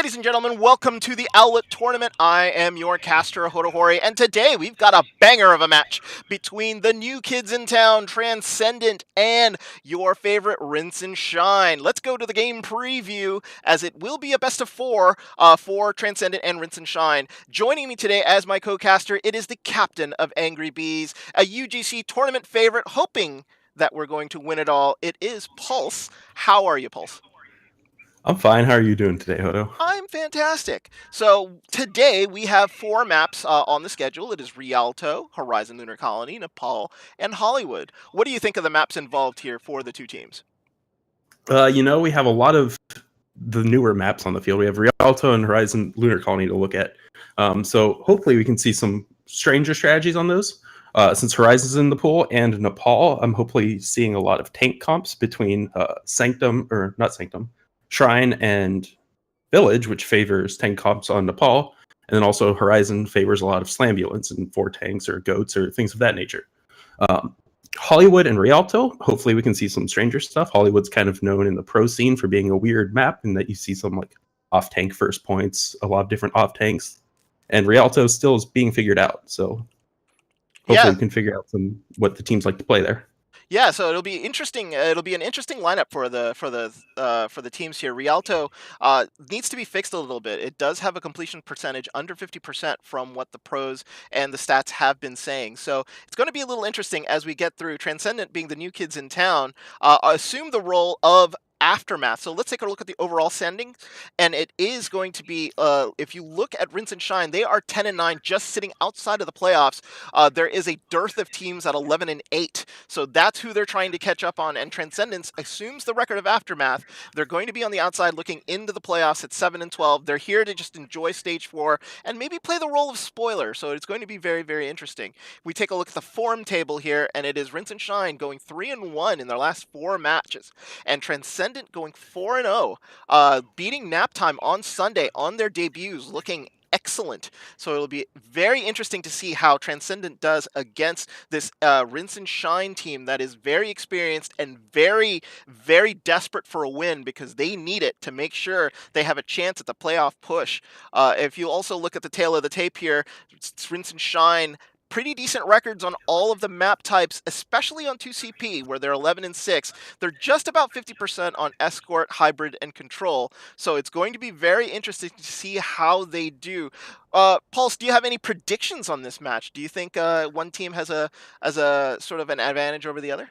Ladies and gentlemen, welcome to the OWLET tournament. I am your caster, Hotohori, and today we've got a banger of a match between the new kids in town, Transcendent, and your favorite Rinse and Shine. Let's go to the game preview, as it will be a best of four for Transcendent and Rinse and Shine. Joining me today as my co-caster, it is the captain of Angry Bees, a UGC tournament favorite, hoping that we're going to win it all. It is Pulse. How are you, Pulse? I'm fine. How are you doing today, Hodo? I'm fantastic. So today we have four maps on the schedule. It is Rialto, Horizon Lunar Colony, Nepal, and Hollywood. What do you think of the maps involved here for the two teams? We have a lot of the newer maps on the field. We have Rialto and Horizon Lunar Colony to look at. So hopefully we can see some stranger strategies on those. Since Horizon's in the pool and Nepal, I'm hopefully seeing a lot of tank comps between Shrine and Village, which favors tank comps on Nepal. And then also Horizon favors a lot of Slambulance and 4 tanks or goats or things of that nature. Hollywood and Rialto, hopefully we can see some stranger stuff. Hollywood's kind of known in the pro scene for being a weird map, and that you see some like off-tank first points, a lot of different off-tanks. And Rialto still is being figured out, so hopefully we can figure out what the teams like to play there. Yeah, so it'll be interesting. It'll be an interesting lineup for the teams here. Rialto needs to be fixed a little bit. It does have a completion percentage under 50% from what the pros and the stats have been saying. So it's going to be a little interesting as we get through. Transcendent, being the new kids in town, assume the role of Aftermath. So let's take a look at the overall standing, and it is going to be, if you look at Rinse and Shine, they are 10-9, just sitting outside of the playoffs. There is a dearth of teams at 11-8, so that's who they're trying to catch up on, and Transcendence assumes the record of Aftermath. They're going to be on the outside looking into the playoffs at 7-12. They're here to just enjoy Stage 4 and maybe play the role of spoiler, so it's going to be very, very interesting. We take a look at the form table here, and it is Rinse and Shine going 3-1 in their last 4 matches, and Transcendent going 4-0, beating Naptime on Sunday on their debuts, looking excellent. So it'll be very interesting to see how Transcendent does against this Rinse and Shine team that is very experienced and very, very desperate for a win, because they need it to make sure they have a chance at the playoff push. If you also look at the tail of the tape here, Rinse and Shine, pretty decent records on all of the map types, especially on 2CP, where they're 11-6. They're just about 50% on Escort, Hybrid, and Control. So it's going to be very interesting to see how they do. Pulse, do you have any predictions on this match? Do you think one team has a sort of an advantage over the other?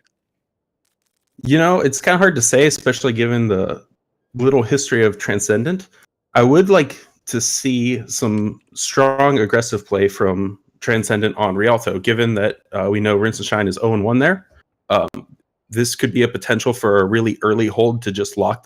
It's kind of hard to say, especially given the little history of Transcendent. I would like to see some strong aggressive play from Transcendent on Rialto, given that we know Rinse and Shine is 0-1 there. This could be a potential for a really early hold to just lock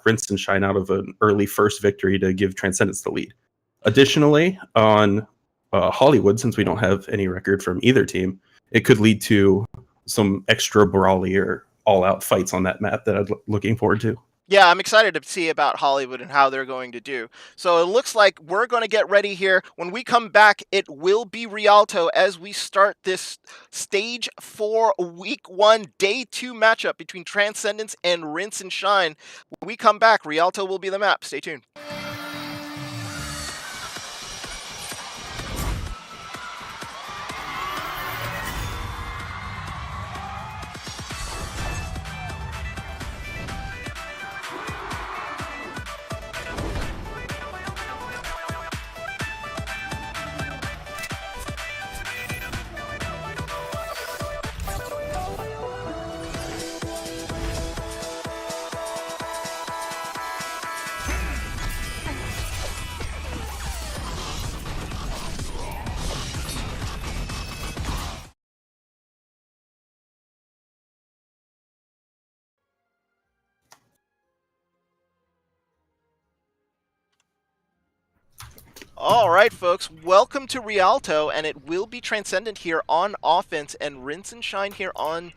Rinse and Shine out of an early first victory to give Transcendence the lead. Additionally, on Hollywood, since we don't have any record from either team, it could lead to some extra brawly or all-out fights on that map that I'm looking forward to. Yeah, I'm excited to see about Hollywood and how they're going to do. So it looks like we're going to get ready here. When we come back, it will be Rialto as we start this Stage 4 Week 1 Day 2 matchup between Transcendence and Rinse and Shine. When we come back, Rialto will be the map. Stay tuned. All right, folks, welcome to Rialto, and it will be Transcendent here on offense and Rinse and Shine here on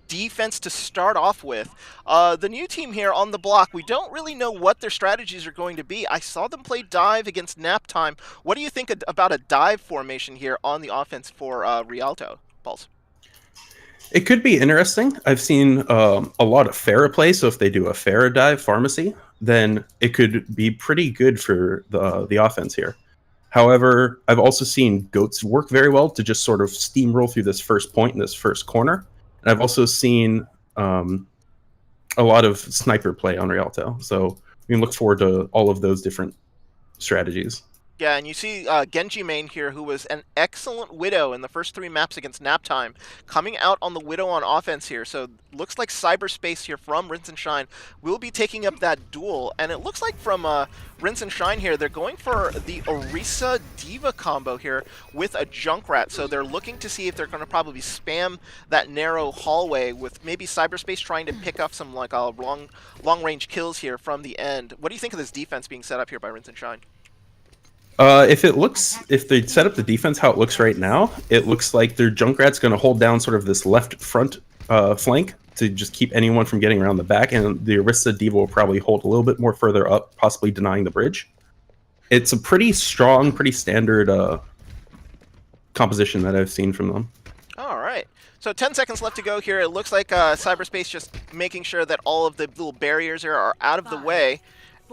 defense to start off with. The new team here on the block, we don't really know what their strategies are going to be. I saw them play dive against Naptime. What do you think about a dive formation here on the offense for Rialto, Pulse? It could be interesting. I've seen a lot of Pharah play, so if they do a Pharah dive pharmacy, then it could be pretty good for the offense here. However, I've also seen goats work very well to just sort of steamroll through this first point in this first corner, and I've also seen a lot of sniper play on Rialto. So we can look forward to all of those different strategies. Yeah, and you see Genji main here, who was an excellent Widow in the first 3 maps against Naptime, coming out on the Widow on offense here. So looks like Cyberspace here from Rinse and Shine will be taking up that duel. And it looks like from Rinse and Shine here, they're going for the Orisa Diva combo here with a Junkrat. So they're looking to see if they're going to probably spam that narrow hallway with maybe Cyberspace trying to pick up some like long range kills here from the end. What do you think of this defense being set up here by Rinse and Shine? If they set up the defense how it looks right now, it looks like their Junkrat's going to hold down sort of this left front flank to just keep anyone from getting around the back, and the Orisa Diva will probably hold a little bit more further up, possibly denying the bridge. It's a pretty strong, pretty standard composition that I've seen from them. All right. So 10 seconds left to go here. It looks like Cyberspace just making sure that all of the little barriers here are out of the way.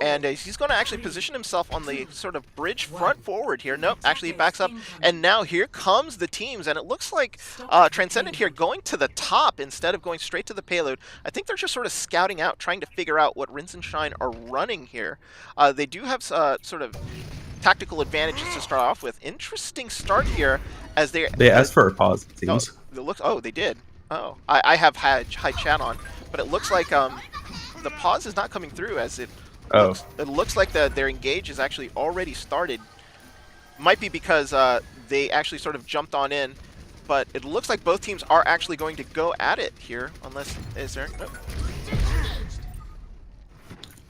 And he's going to actually position himself on the sort of bridge front forward here. Nope, actually he backs up. And now here comes the teams. And it looks like Transcendent here going to the top instead of going straight to the payload. I think they're just sort of scouting out, trying to figure out what Rinse and Shine are running here. They do have sort of tactical advantages to start off with. Interesting start here as they asked for a pause, it seems. Oh, they did. Oh, I have high chat on. But it looks like the pause is not coming through as it looks like their engage is actually already started. Might be because they actually sort of jumped on in, but it looks like both teams are actually going to go at it here. Unless is there? Nope.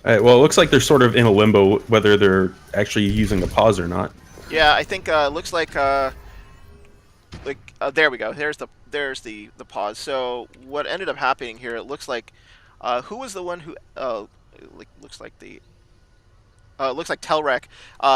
All right, well, it looks like they're sort of in a limbo whether they're actually using a pause or not. Yeah, I think it looks like there we go. There's the pause. So what ended up happening here? It looks like who was the one who looks like Telrec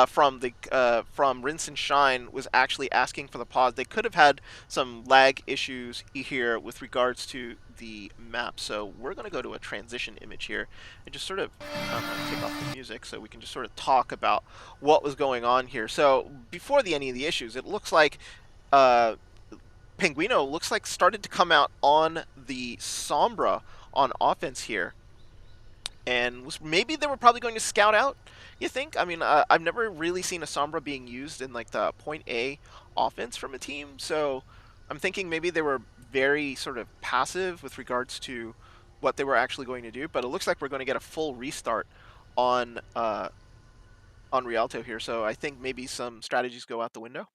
from Rinse and Shine was actually asking for the pause. They could have had some lag issues here with regards to the map. So we're going to go to a transition image here and just sort of take off the music so we can just sort of talk about what was going on here. So before any of the issues, it looks like Penguino looks like started to come out on the Sombra on offense here. And maybe they were probably going to scout out, you think? I mean, I've never really seen a Sombra being used in like the point A offense from a team, so I'm thinking maybe they were very sort of passive with regards to what they were actually going to do. But it looks like we're going to get a full restart on Rialto here, so I think maybe some strategies go out the window.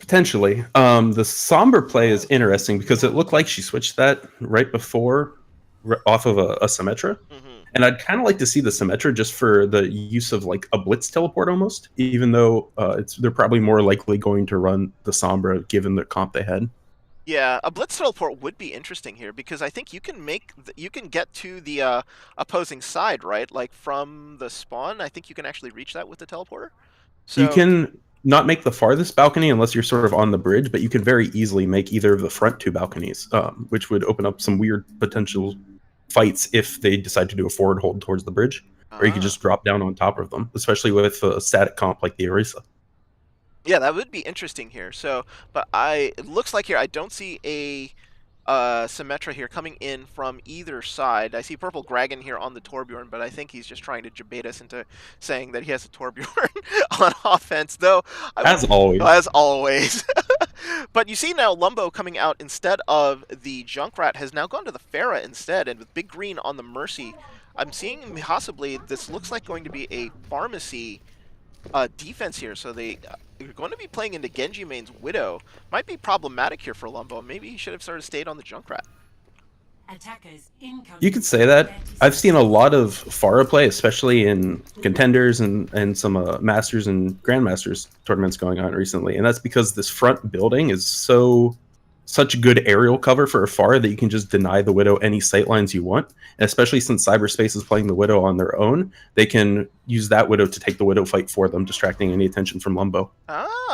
Potentially. The Sombra play is interesting because it looked like she switched that right before off of a Symmetra. And I'd kind of like to see the Symmetra just for the use of like a Blitz teleport almost, even though they're probably more likely going to run the Sombra given the comp they had. Yeah, a Blitz teleport would be interesting here because I think you can get to the opposing side, right? Like from the spawn, I think you can actually reach that with the teleporter. So you can not make the farthest balcony unless you're sort of on the bridge, but you can very easily make either of the front 2 balconies, which would open up some weird potential fights if they decide to do a forward hold towards the bridge, or you could just drop down on top of them, especially with a static comp like the Orisa. Yeah, that would be interesting here. So, but it looks like here I don't see a Symmetra here coming in from either side. I see Purple Dragon here on the Torbjorn, but I think he's just trying to debate us into saying that he has a Torbjorn on offense, though. As always. As always. But you see now Lumbo coming out instead of the Junkrat has now gone to the Pharah instead, and with Big Green on the Mercy, I'm seeing possibly this looks like going to be a pharmacy defense here. So they're going to be playing into Genji main's Widow. Might be problematic here for Lumbo. Maybe he should have sort of stayed on the Junkrat. You could say that. I've seen a lot of Pharah play, especially in contenders and some Masters and Grandmasters tournaments going on recently, and that's because this front building is such good aerial cover for a Pharah that you can just deny the Widow any sightlines you want. And especially since Cyberspace is playing the Widow on their own, they can use that Widow to take the Widow fight for them, distracting any attention from Lumbo.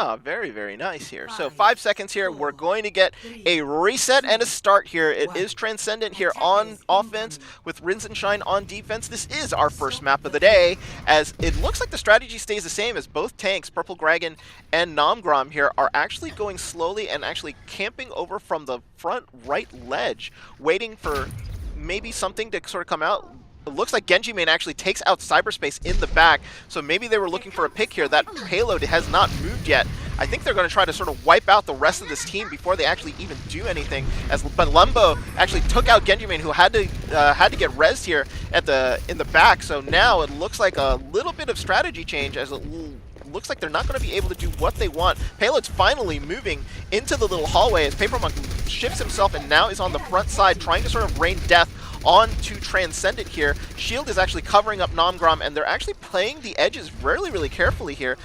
Ah, very, very nice here. So 5 seconds here. We're going to get a reset and a start here. It is Transcendent here on offense with Rinse and Shine on defense. This is our first map of the day, as it looks like the strategy stays the same as both tanks, Purple Dragon and Nomgrom here, are actually going slowly and actually camping over from the front right ledge, waiting for maybe something to sort of come out. It looks like Genji Main actually takes out cyberspace in the back, so maybe they were looking for a pick here. That payload has not moved yet. I think they're going to try to sort of wipe out the rest of this team before they actually even do anything. But Lumbo actually took out Genji Main, who had to get rezzed here in the back. So now it looks like a little bit of strategy change, as it looks like they're not going to be able to do what they want. Payload's finally moving into the little hallway as Paper Monk shifts himself and now is on the front side trying to sort of rain death onto Transcendent here. Shield is actually covering up Nomgrom, and they're actually playing the edges really, really carefully here.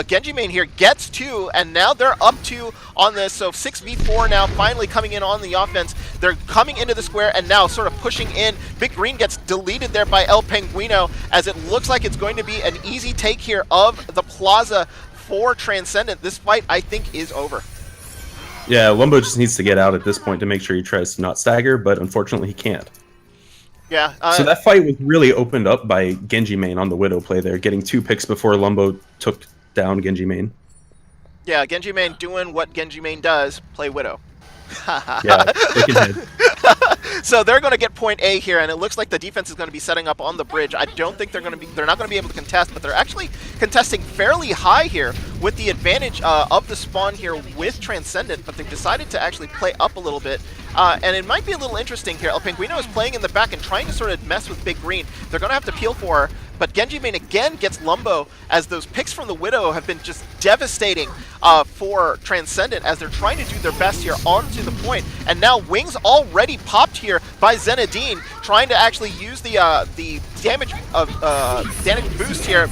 Genji Main here gets 2, and now they're up 2 on this, so 6v4 now finally coming in on the offense. They're coming into the square and now sort of pushing in. Big Green gets deleted there by El Penguino, as it looks like it's going to be an easy take here of the plaza for Transcendent. This fight, I think, is over. Yeah, Lumbo just needs to get out at this point to make sure he tries to not stagger, but unfortunately he can't. Yeah. So that fight was really opened up by Genji Main on the Widow play there, getting 2 picks before Lumbo took down Genji Main. Yeah, Genji Main doing what Genji Main does, play Widow. Yeah, taking head. So they're going to get point A here, and it looks like the defense is going to be setting up on the bridge. I don't think they're not going to be able to contest, but they're actually contesting fairly high here with the advantage of the spawn here with Transcendent, but they've decided to actually play up a little bit. And it might be a little interesting here. El Penguino is playing in the back and trying to sort of mess with Big Green. They're going to have to peel for her, but Genji Main again gets Lumbo, as those picks from the Widow have been just devastating for Transcendent, as they're trying to do their best here onto the point. And now Wings already popped here by Zenadine, trying to actually use the damage boost here.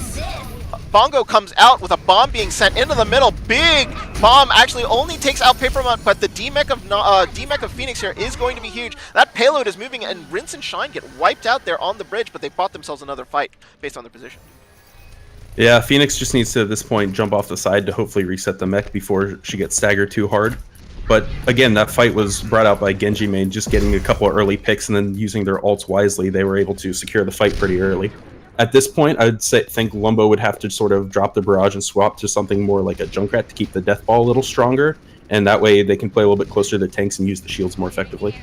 Bongo comes out with a bomb being sent into the middle. Big bomb actually only takes out Papermont, but the D-Mech of Phoenix here is going to be huge. That payload is moving, and Rinse and Shine get wiped out there on the bridge, but they bought themselves another fight based on their position. Yeah, Phoenix just needs to, at this point, jump off the side to hopefully reset the mech before she gets staggered too hard. But again, that fight was brought out by Genji Main, just getting a couple of early picks and then using their ults wisely. They were able to secure the fight pretty early. At this point, I'd think Lumbo would have to sort of drop the barrage and swap to something more like a Junkrat to keep the death ball a little stronger, and that way they can play a little bit closer to the tanks and use the shields more effectively.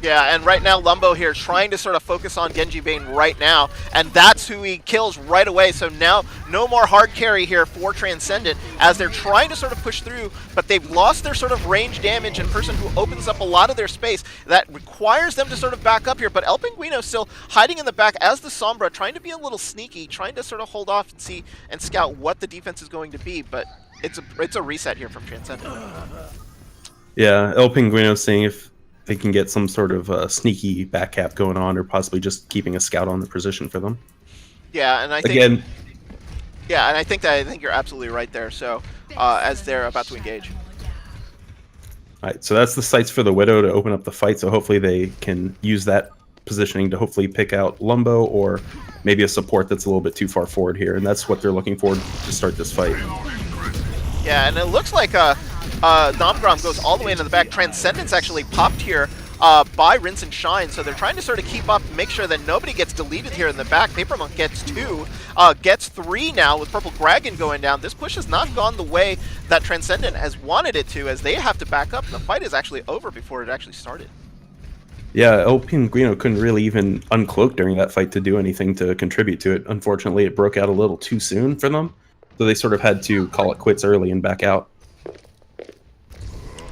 Yeah, and right now Lumbo here trying to sort of focus on Genji Main right now, and that's who he kills right away. So now no more hard carry here for Transcendent, as they're trying to sort of push through, but they've lost their sort of range damage and person who opens up a lot of their space. That requires them to sort of back up here, but El Penguino still hiding in the back as the Sombra, trying to be a little sneaky, trying to sort of hold off and see and scout what the defense is going to be, but it's a reset here from Transcendent. Yeah, El Penguino seeing if they can get some sort of sneaky back cap going on, or possibly just keeping a scout on the position for them. Yeah, and I think again. Yeah, and I think you're absolutely right there. So as they're about to engage. All right, so that's the sites for the Widow to open up the fight. So hopefully they can use that positioning to hopefully pick out Lumbo, or maybe a support that's a little bit too far forward here, and that's what they're looking for to start this fight. Yeah, and it looks like Nomgrom goes all the way into the back. Transcendence actually popped here by Rinse and Shine, so they're trying to sort of keep up, make sure that nobody gets deleted here in the back. Papermonk gets 2, gets 3 now with Purple Dragon going down. This push has not gone the way that Transcendent has wanted it to, as they have to back up, and the fight is actually over before it actually started. Yeah, El Penguino couldn't really even uncloak during that fight to do anything to contribute to it. Unfortunately, it broke out a little too soon for them, so they sort of had to call it quits early and back out.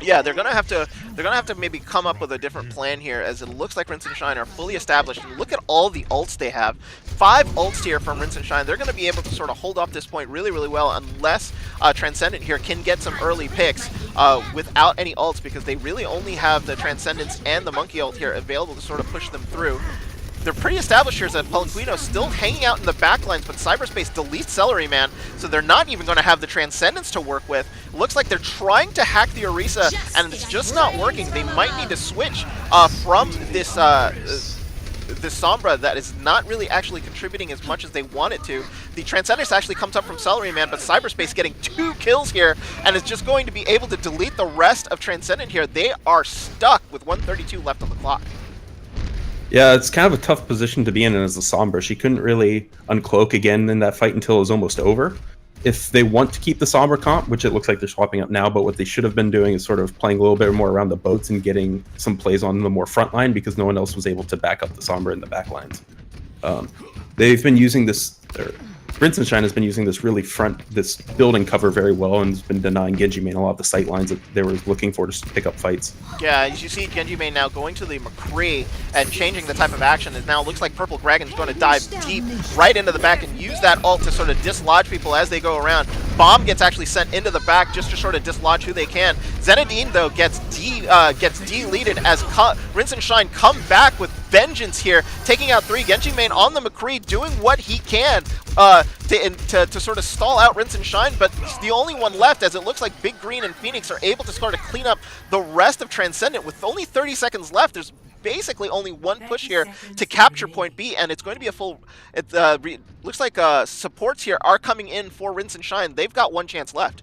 Yeah, they're gonna have to maybe come up with a different plan here, as it looks like Rinse and Shine are fully established. And look at all the ults they have. 5 ults here from Rinse and Shine. They're gonna be able to sort of hold off this point really, really well, unless Transcendent here can get some early picks without any ults, because they really only have the Transcendence and the Monkey ult here available to sort of push them through. They're pretty established here, as Pelinquino still hanging out in the backlines, but Cyberspace deletes Celery Man, so they're not even going to have the Transcendence to work with. Looks like they're trying to hack the Orisa, and it's just not working. They might need to switch from this this Sombra that is not really actually contributing as much as they want it to. The Transcendent actually comes up from Salaryman, but Cyberspace getting 2 kills here and is just going to be able to delete the rest of Transcendent here. They are stuck with 132 left on the clock. Yeah, it's kind of a tough position to be in as a Sombra. She couldn't really uncloak again in that fight until it was almost over. If they want to keep the Sombra comp, which it looks like they're swapping up now, but what they should have been doing is sort of playing a little bit more around the boats and getting some plays on the more front line because no one else was able to back up the Sombra in the back lines. They've been using this, Rinsenstein has been using this building cover very well and has been denying Genji Main a lot of the sight lines that they were looking for to pick up fights. Yeah, as you see Genji Main now going to the McCree and changing the type of action. It now looks like Purple Dragon's going to dive deep right into the back and use that ult to sort of dislodge people as they go around. Bomb gets actually sent into the back just to sort of dislodge who they can. Zenadine, though, gets deleted as Rinsenstein come back with vengeance here, taking out 3. Genji Main on the McCree doing what he can to sort of stall out Rinse and Shine, but the only one left, as it looks like Big Green and Phoenix are able to sort of clean up the rest of Transcendent. With only 30 seconds left, there's basically only one push here to capture point B, and it's going to be a full... looks like supports here are coming in for Rinse and Shine. They've got one chance left.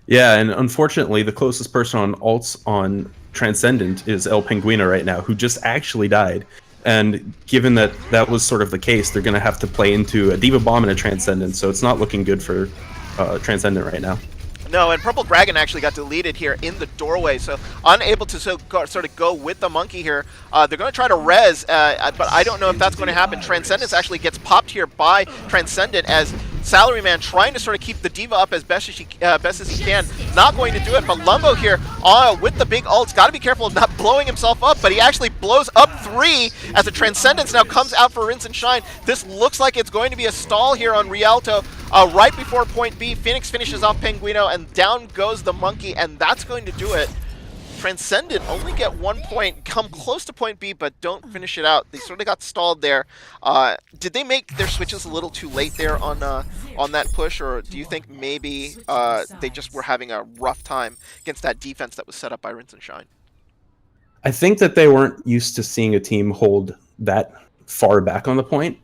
Yeah, and unfortunately, the closest person on ults on Transcendent is El Penguino right now, who just actually died. And given that that was sort of the case, they're going to have to play into a Diva Bomb and a Transcendent, so it's not looking good for Transcendent right now. No, and Purple Dragon actually got deleted here in the doorway, so unable to sort of go with the monkey here. They're going to try to res, but I don't know if that's going to happen. Transcendence actually gets popped here by Transcendent as Salaryman trying to sort of keep the Diva up as best as he can. Not going to do it, but Lumbo here with the big ults. Got to be careful of not blowing himself up, but he actually blows up 3 as the Transcendence now comes out for Rinse and Shine. This looks like it's going to be a stall here on Rialto. Right before point B, Phoenix finishes off Penguino, and down goes the monkey, and that's going to do it. Transcendent only get 1 point, come close to point B, but don't finish it out. They sort of got stalled there. Did they make their switches a little too late there on that push, or do you think maybe they just were having a rough time against that defense that was set up by Rinse and Shine? I think that they weren't used to seeing a team hold that far back on the point.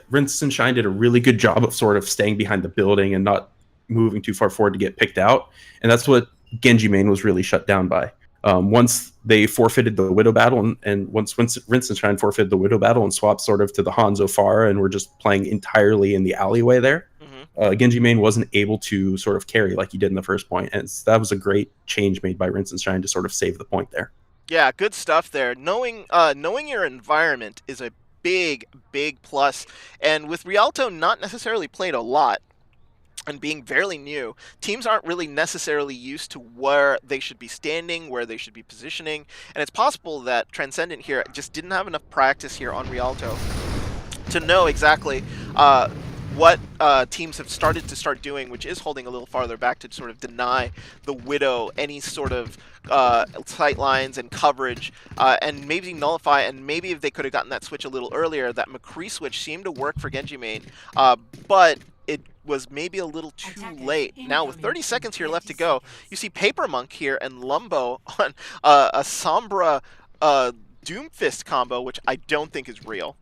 Rinse and Shine did a really good job of sort of staying behind the building and not moving too far forward to get picked out, and that's what Genji Main was really shut down by. Once they forfeited the Widow battle, and once Rinse and Shine forfeited the Widow battle and swapped sort of to the Hanzo Pharah and were just playing entirely in the alleyway there, Genji Main wasn't able to sort of carry like he did in the first point, and that was a great change made by Rinse and Shine to sort of save the point there. Yeah, good stuff there. Knowing your environment is a big plus, and with Rialto not necessarily played a lot and being fairly new, teams aren't really necessarily used to where they should be standing, where they should be positioning, and it's possible that Transcendent here just didn't have enough practice here on Rialto to know exactly what teams have started doing, which is holding a little farther back to sort of deny the Widow any sort of sight lines and coverage, and maybe nullify, and maybe if they could have gotten that switch a little earlier, that McCree switch seemed to work for Genji Main, but it was maybe a little too late. Now, with 30 seconds here left to go, you see Paper Monk here and Lumbo on a Sombra Doomfist combo, which I don't think is real.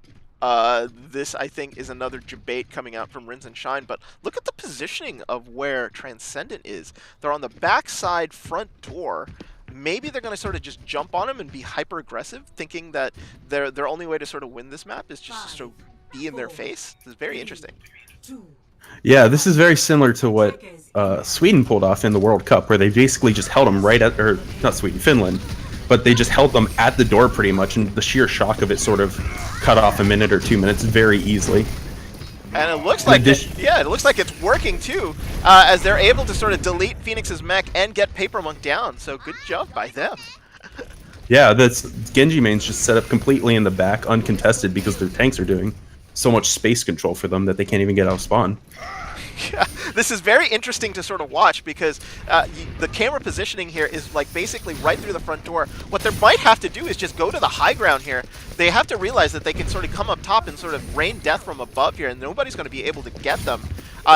This, I think, is another debate coming out from Rinse and Shine, but look at the positioning of where Transcendent is. They're on the backside front door. Maybe they're going to sort of just jump on him and be hyper-aggressive, thinking that their only way to sort of win this map is just to sort of be in their face. This is very interesting. Yeah, this is very similar to what Sweden pulled off in the World Cup, where they basically just held them right at, or not Sweden, Finland, but they just held them at the door pretty much, and the sheer shock of it sort of cut off a minute or 2 minutes very easily. And it looks like it looks like it's working too, as they're able to sort of delete Phoenix's mech and get Paper Monk down. So good job by them. Yeah, that's Genji Main's just set up completely in the back, uncontested, because their tanks are doing so much space control for them that they can't even get out of spawn. Yeah, this is very interesting to sort of watch because the camera positioning here is like basically right through the front door. What they might have to do is just go to the high ground here. They have to realize that they can sort of come up top and sort of rain death from above here, and nobody's going to be able to get them.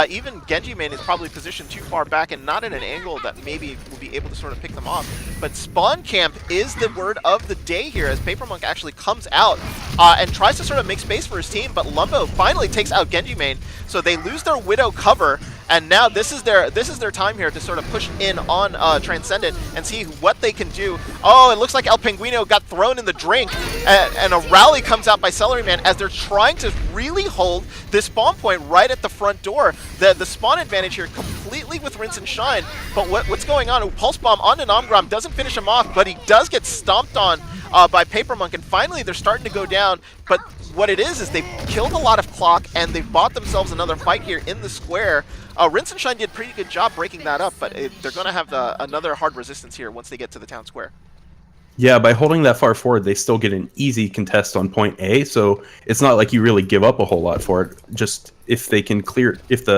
Even Genji Main is probably positioned too far back and not at an angle that maybe will be able to sort of pick them off. but spawn camp is the word of the day here as Paper Monk actually comes out and tries to sort of make space for his team, but Lumbo finally takes out Genji main, so they lose their Widow cover, and now this is their time here to sort of push in on Transcendent and see what they can do. Oh, it looks like El Penguino got thrown in the drink, and a rally comes out by Celeryman as they're trying to really hold this spawn point right at the front door. The spawn advantage here completely with Rinse and Shine, but what's going on? Pulse Bomb onto Namgrom doesn't finish him off, but he does get stomped on by Paper Monk, and finally they're starting to go down, but what it is they've killed a lot of clock and they've bought themselves another fight here in the square. Rinse and Shine did a pretty good job breaking that up, but they're going to have another hard resistance here once they get to the town square. Yeah, by holding that far forward, they still get an easy contest on point A, so it's not like you really give up a whole lot for it. Just if the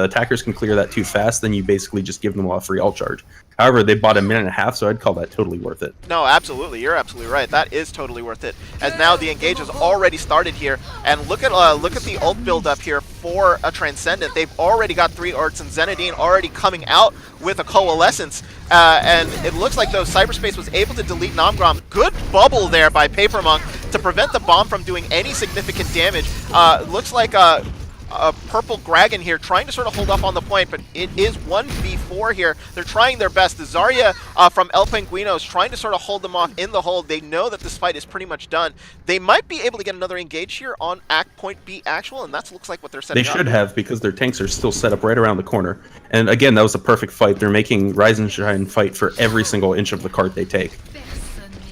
attackers can clear that too fast, then you basically just give them a free ult charge. However, they bought a minute and a half, so I'd call that totally worth it. No, absolutely. You're absolutely right. That is totally worth it. As now the engage has already started here, and look at the ult build up here for a Transcendent. They've already got 3 ults, and Zenadine already coming out with a Coalescence. And it looks like though Cyberspace was able to delete Namgrom. Good bubble there by Paper Monk to prevent the bomb from doing any significant damage. Looks like a Purple Dragon here trying to sort of hold off on the point, but it is 1v4 here. They're trying their best. The Zarya from El Penguino is trying to sort of hold them off in the hold. They know that this fight is pretty much done. They might be able to get another engage here on point B actual, and that looks like what they're setting up. They should have, because their tanks are still set up right around the corner. And again, that was a perfect fight. They're making Rise and Shine fight for every single inch of the cart they take.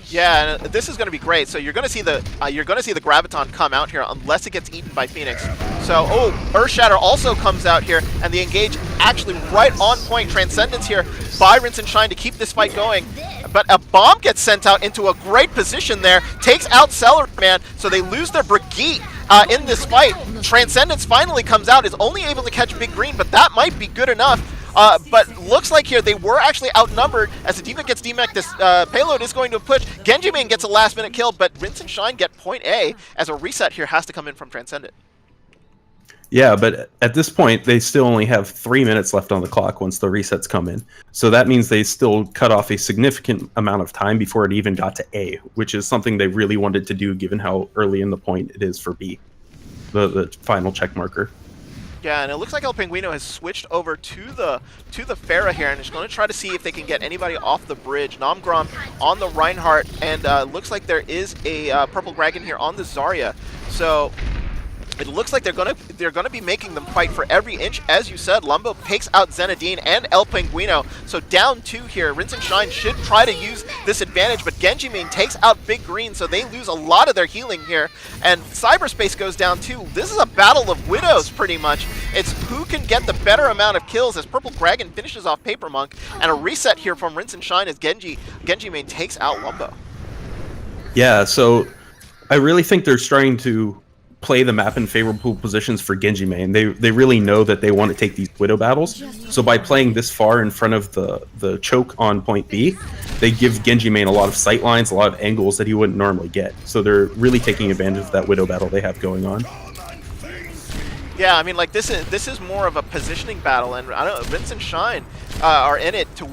Yeah, and this is going to be great. So you're going to see the Graviton come out here unless it gets eaten by Phoenix. So Earthshatter also comes out here, and the engage actually right on point. Transcendence here by Rinse and Shine to keep this fight going. But a bomb gets sent out into a great position there, takes out Celeryman, so they lose their Brigitte in this fight. Transcendence finally comes out, is only able to catch Big Green, but that might be good enough. But looks like here they were actually outnumbered as the D.Va gets demech. This payload is going to push. Genji main gets a last-minute kill, but Rinse and Shine get point A as a reset here has to come in from Transcendent. Yeah, but at this point, they still only have 3 minutes left on the clock once the resets come in. So that means they still cut off a significant amount of time before it even got to A, which is something they really wanted to do given how early in the point it is for B, the final check marker. Yeah, and it looks like El Penguino has switched over to the Pharah here, and is going to try to see if they can get anybody off the bridge. Namgrom on the Reinhardt, and looks like there is a Purple Dragon here on the Zarya. So it looks like they're gonna be making them fight for every inch. As you said, Lumbo takes out Zenadine and El Penguino. So down 2 here. Rinse and Shine should try to use this advantage, but Genji main takes out Big Green, so they lose a lot of their healing here. And Cyberspace goes down too. This is a battle of widows, pretty much. It's who can get the better amount of kills as Purple Dragon finishes off Paper Monk, and a reset here from Rinse and Shine as Genji main takes out Lumbo. Yeah, so I really think they're starting to play the map in favorable positions for Genji main. They really know that they want to take these Widow battles. So by playing this far in front of the choke on point B, they give Genji main a lot of sight lines, a lot of angles that he wouldn't normally get. So they're really taking advantage of that Widow battle they have going on. Yeah, I mean, like this is more of a positioning battle, and I don't know, Rinse and Shine are in it to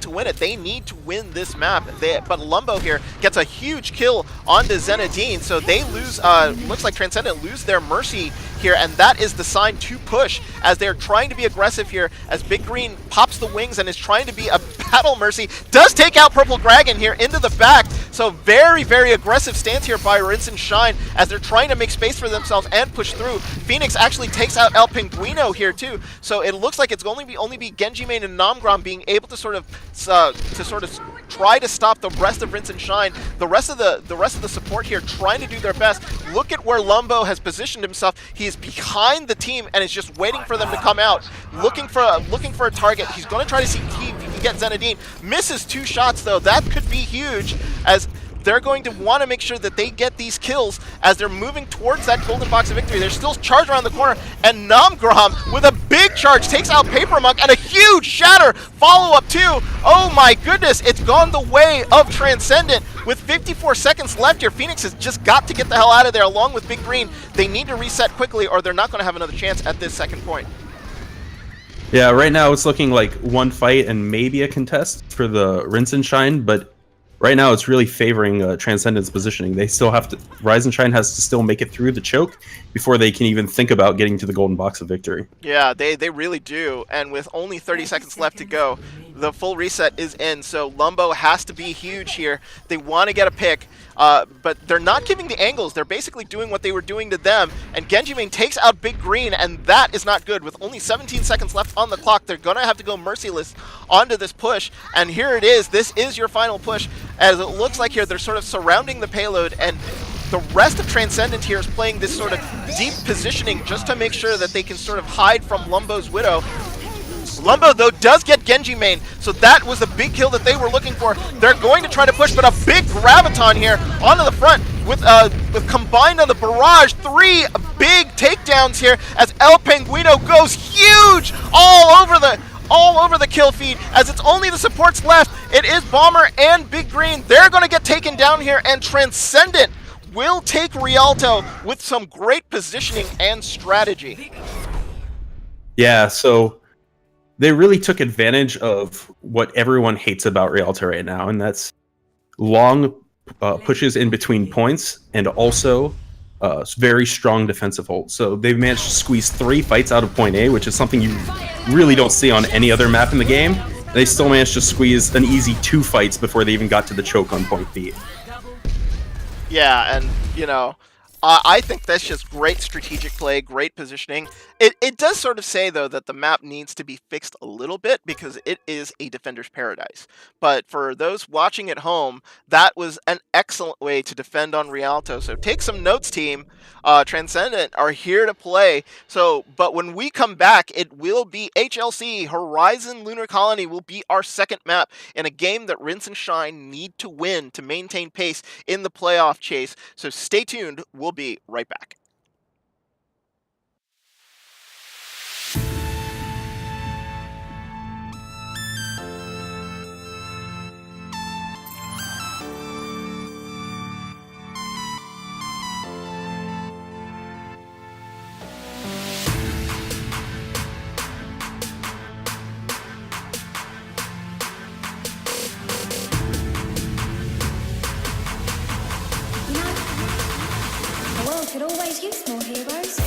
win it. They need to win this map. But Lumbo here gets a huge kill onto Zenadine, so they lose. Looks like Transcendent lose their Mercy here, and that is the sign to push as they're trying to be aggressive here. As Big Green pops the wings and is trying to be a battle Mercy, does take out Purple Dragon here into the back. So very, very aggressive stance here by Rinse and Shine as they're trying to make space for themselves and push through. Phoenix actually takes out El Penguino here too. So it looks like it's only be Genji main and Namgrom being able to sort of try to stop the rest of Rinse and Shine. The rest of the support here trying to do their best. Look at where Lumbo has positioned himself. He is behind the team and is just waiting for them to come out, looking for a target. He's going to try to see if he can get Zenadine. Misses 2 shots though. That could be huge as they're going to want to make sure that they get these kills as they're moving towards that golden box of victory. There's still charge around the corner, and Namgrom with a big charge takes out Paper Monk, and a huge shatter follow-up too. Oh my goodness, it's gone the way of Transcendent. With 54 seconds left here, Phoenix has just got to get the hell out of there along with Big Green. They need to reset quickly or they're not going to have another chance at this second point. Yeah, right now it's looking like one fight and maybe a contest for the Rinse and Shine, but right now it's really favoring Transcendent's positioning. They still have to, Rise and Shine has to still make it through the choke before they can even think about getting to the golden box of victory. Yeah, they really do. And with only 30 seconds left to go, the full reset is in. So Lumbo has to be huge here. They want to get a pick, but they're not giving the angles. They're basically doing what they were doing to them. And Genji Main takes out Big Green, and that is not good. With only 17 seconds left on the clock, they're going to have to go merciless onto this push. And here it is. This is your final push. As it looks like here, they're sort of surrounding the payload, and the rest of Transcendent here is playing this sort of deep positioning just to make sure that they can sort of hide from Lumbo's Widow. Lumbo, though, does get Genji Main, so that was the big kill that they were looking for. They're going to try to push, but a big Graviton here onto the front with combined on the barrage. 3 big takedowns here as El Penguino goes huge all over the kill feed, as it's only the supports left. It is Bomber and Big Green. They're going to get taken down here, and Transcendent will take Rialto with some great positioning and strategy. Yeah, so they really took advantage of what everyone hates about Rialto right now, and that's long pushes in between points and also very strong defensive hold. So they've managed to squeeze 3 fights out of point A, which is something you really don't see on any other map in the game. They still managed to squeeze an easy 2 fights before they even got to the choke on point B. Yeah, and, you know, I think that's just great strategic play, great positioning. It does sort of say, though, that the map needs to be fixed a little bit because it is a defender's paradise. But for those watching at home, that was an excellent way to defend on Rialto. So take some notes, team. Transcendent are here to play. So, but when we come back, it will be HLC. Horizon Lunar Colony will be our second map in a game that Rinse and Shine need to win to maintain pace in the playoff chase. So stay tuned. We'll be right back. The world could always use more heroes.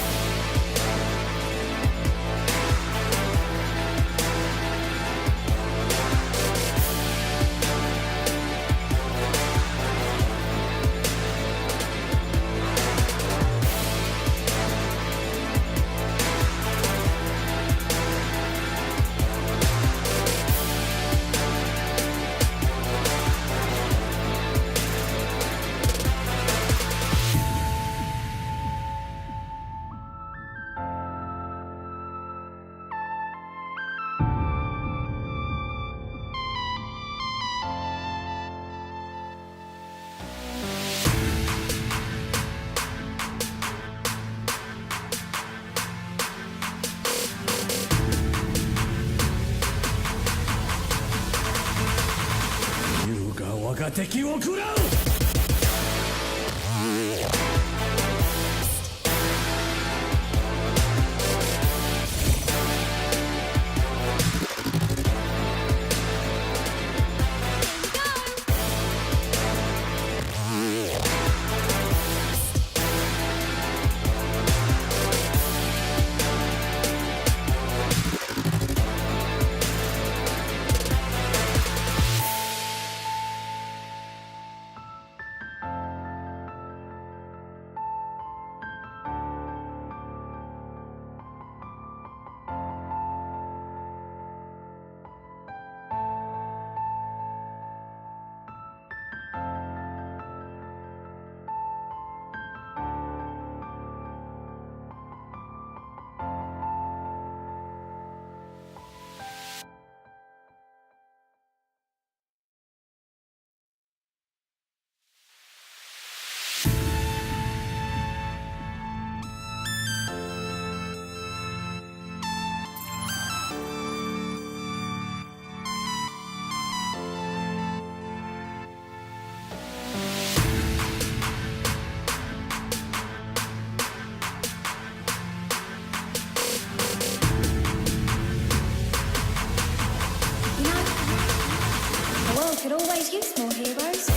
always use more heroes.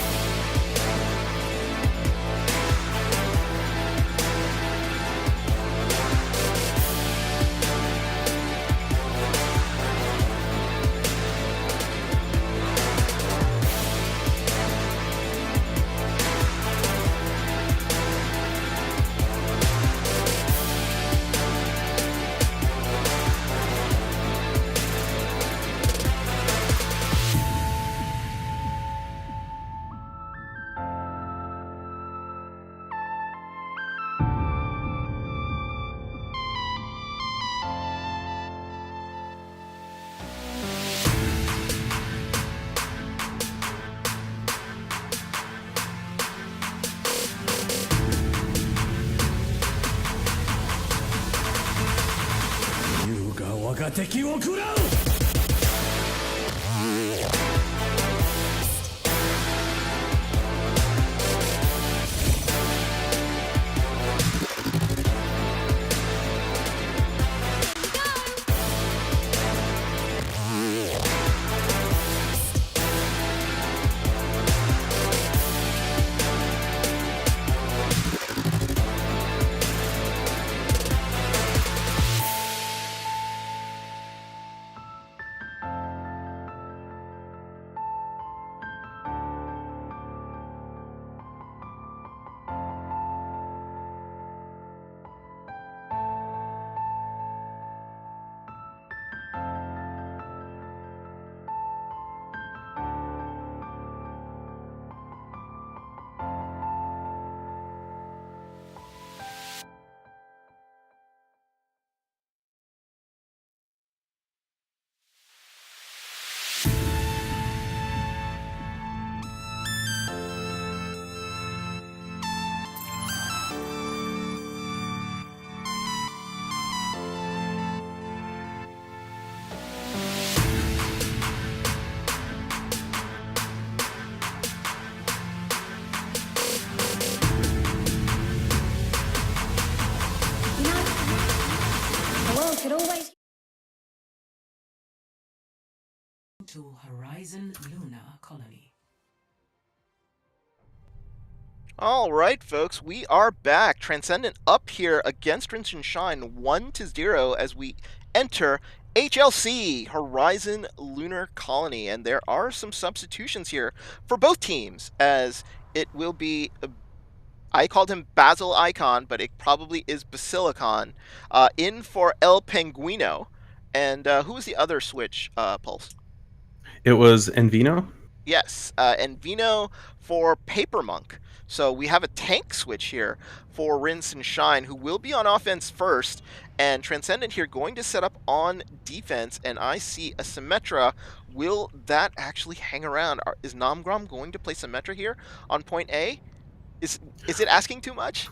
Could always to Horizon Luna Colony. All right, folks, we are back. Transcendent up here against Rinse and Shine 1-0 as we enter HLC, Horizon Lunar Colony. And there are some substitutions here for both teams, as it will be, I called him Basil Icon, but it probably is Basilicon, in for El Penguino. And who was the other switch, Pulse? It was Envino. Yes, and Vino for Paper Monk. So we have a tank switch here for Rinse and Shine, who will be on offense first, and Transcendent here going to set up on defense, and I see a Symmetra. Will that actually hang around? Is Namgrom going to play Symmetra here on point A? Is it asking too much?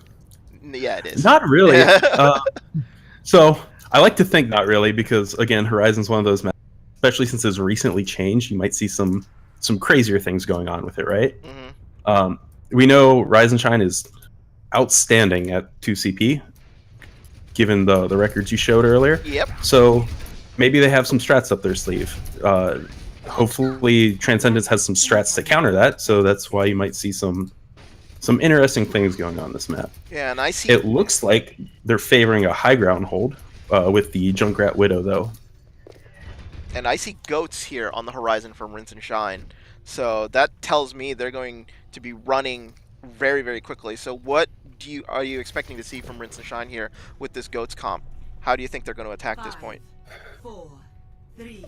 Yeah, it is. Not really. So I like to think not really, because again, Horizon's one of those maps, especially since it's recently changed, you might see some crazier things going on with it, right? Mm-hmm. We know Rise and Shine is outstanding at 2CP, given the records you showed earlier. Yep. So maybe they have some strats up their sleeve. Hopefully Transcendence has some strats to counter that, so that's why you might see some interesting things going on this map. Yeah, and I see... It looks like they're favoring a high ground hold with the Junkrat Widow, though. And I see goats here on the horizon from Rinse and Shine. So that tells me they're going to be running very, very quickly. So what are you expecting to see from Rinse and Shine here with this goats comp? How do you think they're going to attack this point? 4, 3,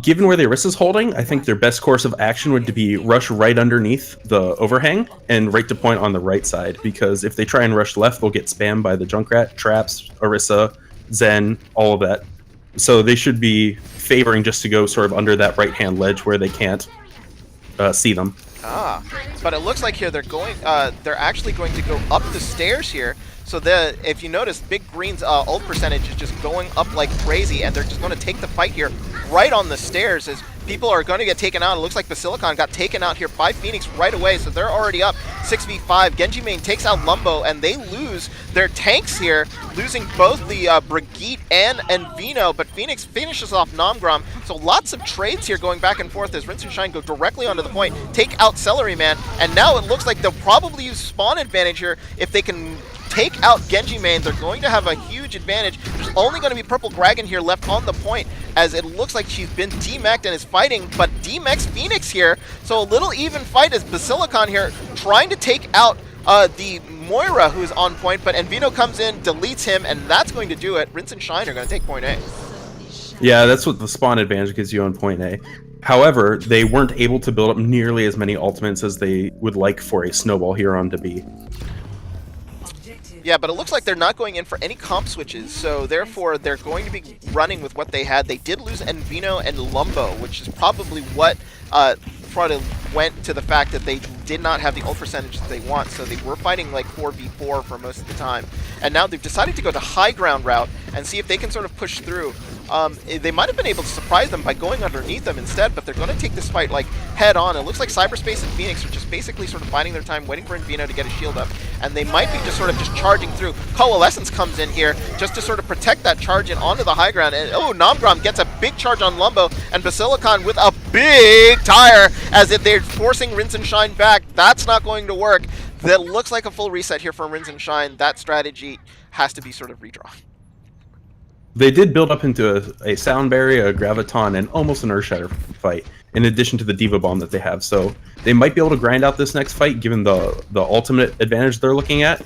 Given where the Orisa's holding, I think their best course of action would be rush right underneath the overhang and right to point on the right side, because if they try and rush left, they'll get spammed by the Junkrat, traps, Orisa, Zen, all of that. So they should be favoring just to go sort of under that right-hand ledge where they can't see them. Ah, but it looks like here they're going. They're actually going to go up the stairs here. So if you notice, Big Green's ult percentage is just going up like crazy, and they're just going to take the fight here right on the stairs as people are going to get taken out. It looks like Basilicon got taken out here by Phoenix right away, so they're already up 6v5. Genji Main takes out Lumbo, and they lose lose their tanks here, losing both the Brigitte and Vino, but Phoenix finishes off Nomgrom. So lots of trades here going back and forth as Rinse and Shine go directly onto the point, take out Celery Man, and now it looks like they'll probably use spawn advantage here if they can take out Genji main. They're going to have a huge advantage. There's only going to be Purple Dragon here left on the point, as it looks like she's been demeched and is fighting, but demects Phoenix here. So a little even fight as Basilicon here trying to take out the Moira, who's on point, but Envino comes in, deletes him, and that's going to do it. Rinse and Shine are going to take point A. Yeah, that's what the spawn advantage gives you on point A. However, they weren't able to build up nearly as many ultimates as they would like for a snowball here on to be. Yeah, but it looks like they're not going in for any comp switches, so therefore they're going to be running with what they had. They did lose Envino and Lumbo, which is probably what sort of went to the fact that they did not have the ult percentage that they want, so they were fighting like 4v4 for most of the time. And now they've decided to go the high ground route and see if they can sort of push through. They might have been able to surprise them by going underneath them instead, but they're going to take this fight like head on. It looks like Cyberspace and Phoenix are just basically sort of biding their time, waiting for Envino to get his shield up, and they might be just sort of just charging through. Coalescence comes in here just to sort of protect that charge in onto the high ground, and oh, Nomgrom gets a big charge on Lumbo, and Basilicon with a big tire as if they're forcing Rinse and Shine back. That's not going to work. That looks like a full reset here from Rinse and Shine. That strategy has to be sort of redrawn. They did build up into a Sound Barrier, a Graviton, and almost an Earthshatter fight, in addition to the Diva Bomb that they have. So they might be able to grind out this next fight, given the ultimate advantage they're looking at.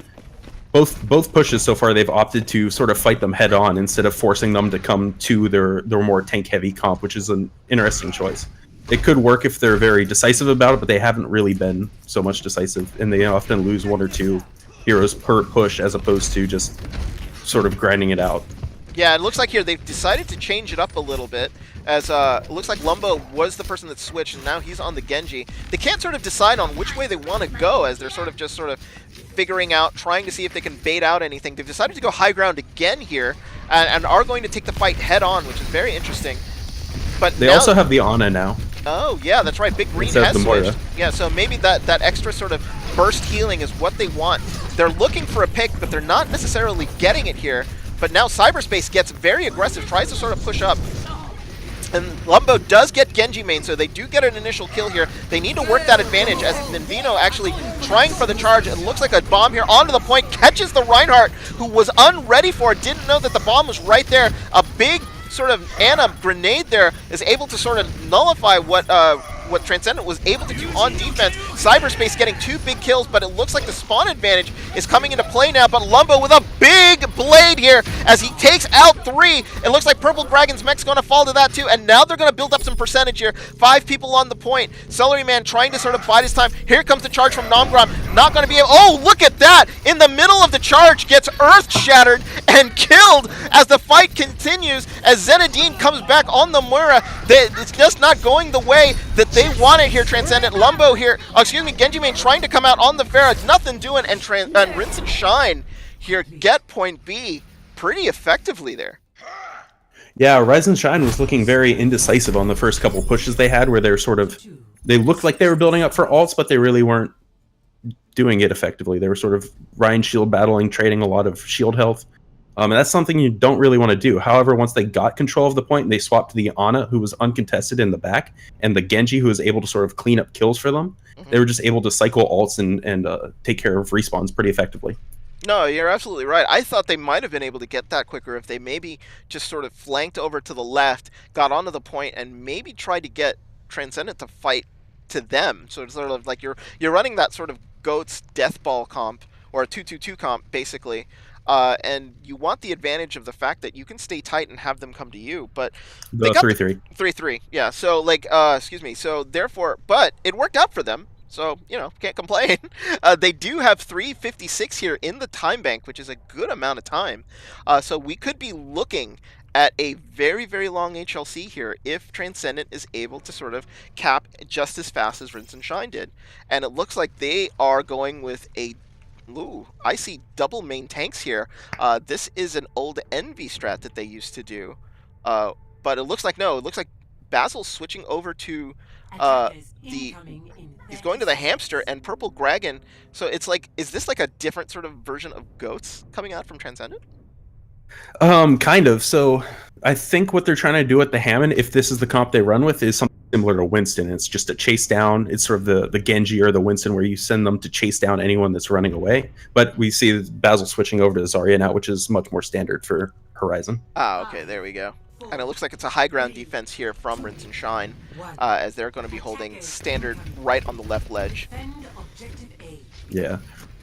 Both pushes so far, they've opted to sort of fight them head on instead of forcing them to come to their more tank-heavy comp, which is an interesting choice. It could work if they're very decisive about it, but they haven't really been so much decisive, and they often lose one or two heroes per push as opposed to just sort of grinding it out. Yeah, it looks like here they've decided to change it up a little bit, as it looks like Lumbo was the person that switched, and now he's on the Genji. They can't sort of decide on which way they want to go, as they're sort of figuring out, trying to see if they can bait out anything. They've decided to go high ground again here, and are going to take the fight head on, which is very interesting. But they also have the Ana now. Oh, yeah, that's right. Big Green has switched. Yeah, so maybe that extra sort of burst healing is what they want. They're looking for a pick, but they're not necessarily getting it here. But now Cyberspace gets very aggressive, tries to sort of push up. And Lumbo does get Genji main, so they do get an initial kill here. They need to work that advantage as Ninvino actually trying for the charge. It looks like a bomb here onto the point, catches the Reinhardt, who was unready for it, didn't know that the bomb was right there. A big sort of Ana grenade there is able to sort of nullify what Transcendent was able to do on defense. Cyberspace getting 2 big kills, but it looks like the spawn advantage is coming into play now. But Lumbo with a big blade here as he takes out 3. It looks like Purple Dragon's mech's going to fall to that too, and now they're going to build up some percentage here. 5 people on the point. Celery Man trying to sort of bide his time. Here comes the charge from Nomgrom. Not going to be able... Oh, look at that! In the middle of the charge, gets earth shattered and killed as the fight continues, as Zenadine comes back on the Moira. It's just not going the way that they want it here. Transcendent, Lumbo here, Genji main trying to come out on the Pharah, nothing doing, and Rinse and Shine here get point B pretty effectively there. Yeah, Rise and Shine was looking very indecisive on the first couple pushes they had, where they looked like they were building up for ults, but they really weren't doing it effectively. They were sort of Ryan shield battling, trading a lot of shield health. And that's something you don't really want to do. However, once they got control of the point, they swapped to the Ana, who was uncontested in the back, and the Genji, who was able to sort of clean up kills for them. They were just able to cycle ults and take care of respawns pretty effectively. No, you're absolutely right. I thought they might have been able to get that quicker if they maybe just sort of flanked over to the left, got onto the point, and maybe tried to get Transcendent to fight to them. So it's sort of like you're running that sort of GOATS death ball comp, or a 2-2-2 comp, basically. And you want the advantage of the fact that you can stay tight and have them come to you, but they got 3-3. 3-3, yeah. So like, so therefore, but it worked out for them. So, can't complain. They do have 356 here in the time bank, which is a good amount of time. So we could be looking at a very, very long HLC here if Transcendent is able to sort of cap just as fast as Rinse and Shine did. And it looks like they are going with a... Ooh, I see double main tanks here. This is an old Envy strat that they used to do. But it looks like, no, it looks like Basil's switching over to the He's going to the hamster and purple dragon. So it's like, is this like a different sort of version of goats coming out from Transcendent? Kind of. So I think what they're trying to do at the Hammond, if this is the comp they run with, is something similar to Winston. It's just a chase down. It's sort of the Genji or the Winston where you send them to chase down anyone that's running away. But we see Basil switching over to Zarya now, which is much more standard for Horizon. Ah, okay, there we go. And it looks like it's a high ground defense here from Rinse and Shine, as they're going to be holding standard right on the left ledge. Defend objective A. Yeah.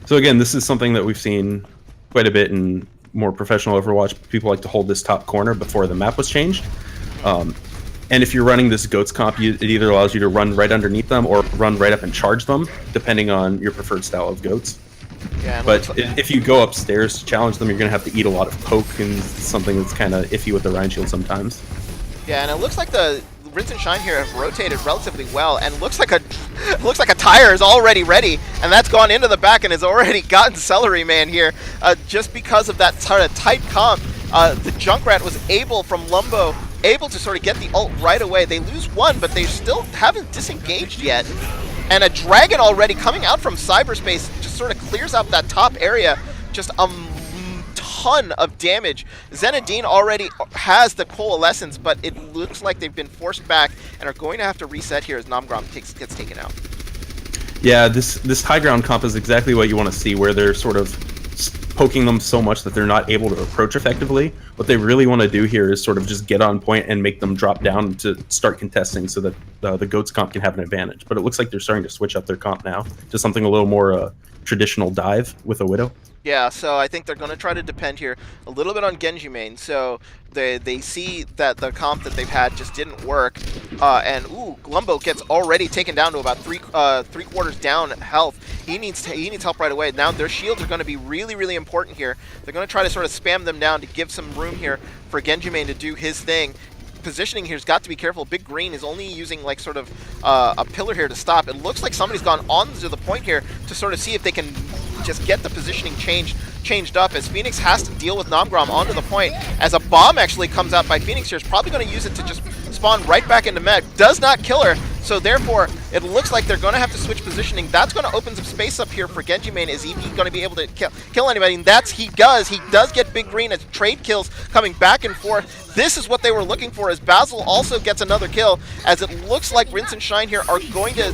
So again, this is something that we've seen quite a bit in more professional Overwatch. People like to hold this top corner before the map was changed. And if you're running this goats comp, it either allows you to run right underneath them or run right up and charge them, depending on your preferred style of goats. Yeah, But if you go upstairs to challenge them, you're going to have to eat a lot of poke and something that's kind of iffy with the Rhine Shield sometimes. yeah, and it looks like the Rinse and Shine here have rotated relatively well, and looks like a tire is already ready, and that's gone into the back and has already gotten Celery Man here, just because of that sort of tight comp. The Junkrat was able from Lumbo to sort of get the ult right away. They lose one, but they still haven't disengaged yet. And a dragon already coming out from cyberspace just sort of clears out that top area. Just a ton of damage. Zenadine already has the coalescence, but it looks like they've been forced back and are going to have to reset here as Namgrom gets taken out. Yeah, this high ground comp is exactly what you want to see, where they're sort of poking them so much that they're not able to approach effectively. What they really want to do here is sort of just get on point and make them drop down to start contesting so that the goats comp can have an advantage. But it looks like they're starting to switch up their comp now to something a little more traditional dive with a Widow. Yeah, so I think they're going to try to depend here a little bit on Genji main. So they see that the comp that they've had just didn't work, and Glumbo gets already taken down to about three quarters down health. He needs help right away. Now their shields are going to be really important here. They're going to try to sort of spam them down to give some room here for Genji main to do his thing. Positioning here's got to be careful. Big Green is only using like sort of a pillar here to stop. It looks like somebody's gone on to the point here to sort of see if they can just get the positioning changed up, as Phoenix has to deal with Namgrom onto the point, as a bomb actually comes out by Phoenix here. Is probably going to use it to just spawn right back into Meg. Does not kill her, so therefore it looks like they're going to have to switch positioning. That's going to open some space up here for Genji main. Is he going to be able to kill anybody? And he does get Big Green as trade kills coming back and forth. This is what they were looking for, as Basil also gets another kill, as it looks like Rinse and Shine here are going to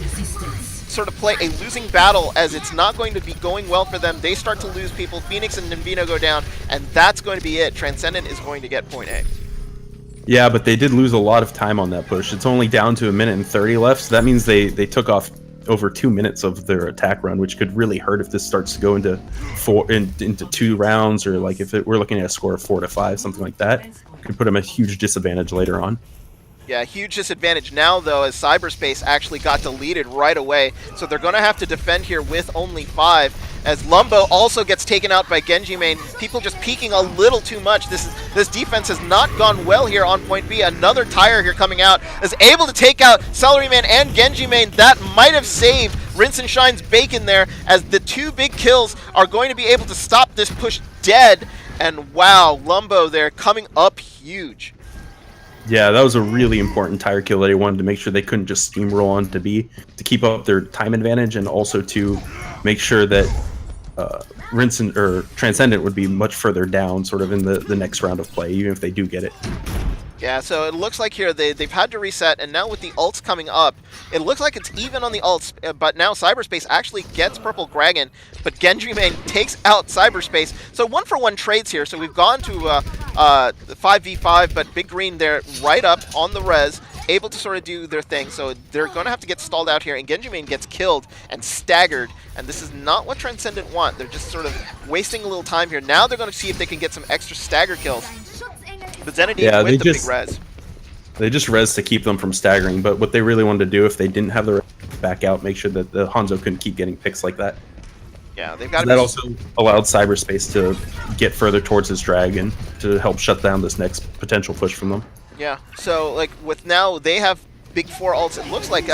sort of play a losing battle, as it's not going to be going well for them. They start to lose people. Phoenix and Nvino go down, and that's going to be it. Transcendent is going to get point A. Yeah, but they did lose a lot of time on that push. It's only down to 1:30 left, so that means they took off over 2 minutes of their attack run, which could really hurt if this starts to go into into 2 rounds, or like if we're looking at a score of 4 to 5, something like that. Could put them at a huge disadvantage later on. Yeah, huge disadvantage now, though, as cyberspace actually got deleted right away. So they're going to have to defend here with only 5, as Lumbo also gets taken out by Genji main. People just peeking a little too much. This defense has not gone well here on point B. Another tire here coming out is able to take out Celery Man and Genji main. That might have saved Rinse and Shine's bacon there, as the 2 big kills are going to be able to stop this push dead. And wow, Lumbo there coming up huge. Yeah, that was a really important tire kill that they wanted to make sure they couldn't just steamroll on to B, to keep up their time advantage, and also to make sure that Transcendent would be much further down sort of in the next round of play, even if they do get it. Yeah, so it looks like here they've had to reset, and now with the ults coming up, it looks like it's even on the ults, but now Cyberspace actually gets Purple Dragon, but Genji main takes out Cyberspace. So 1-for-1 trades here, so we've gone to 5v5, but Big Green there right up on the res, able to sort of do their thing. So they're going to have to get stalled out here, and Genji main gets killed and staggered, and this is not what Transcendent want. They're just sort of wasting a little time here. Now they're going to see if they can get some extra stagger kills. But Zenadine with the big res. They just res to keep them from staggering, but what they really wanted to do, if they didn't have the back out, make sure that the Hanzo couldn't keep getting picks like that. Yeah, they've got to. That also allowed Cyberspace to get further towards his dragon to help shut down this next potential push from them. Yeah, so like with now they have big 4 ults. It looks like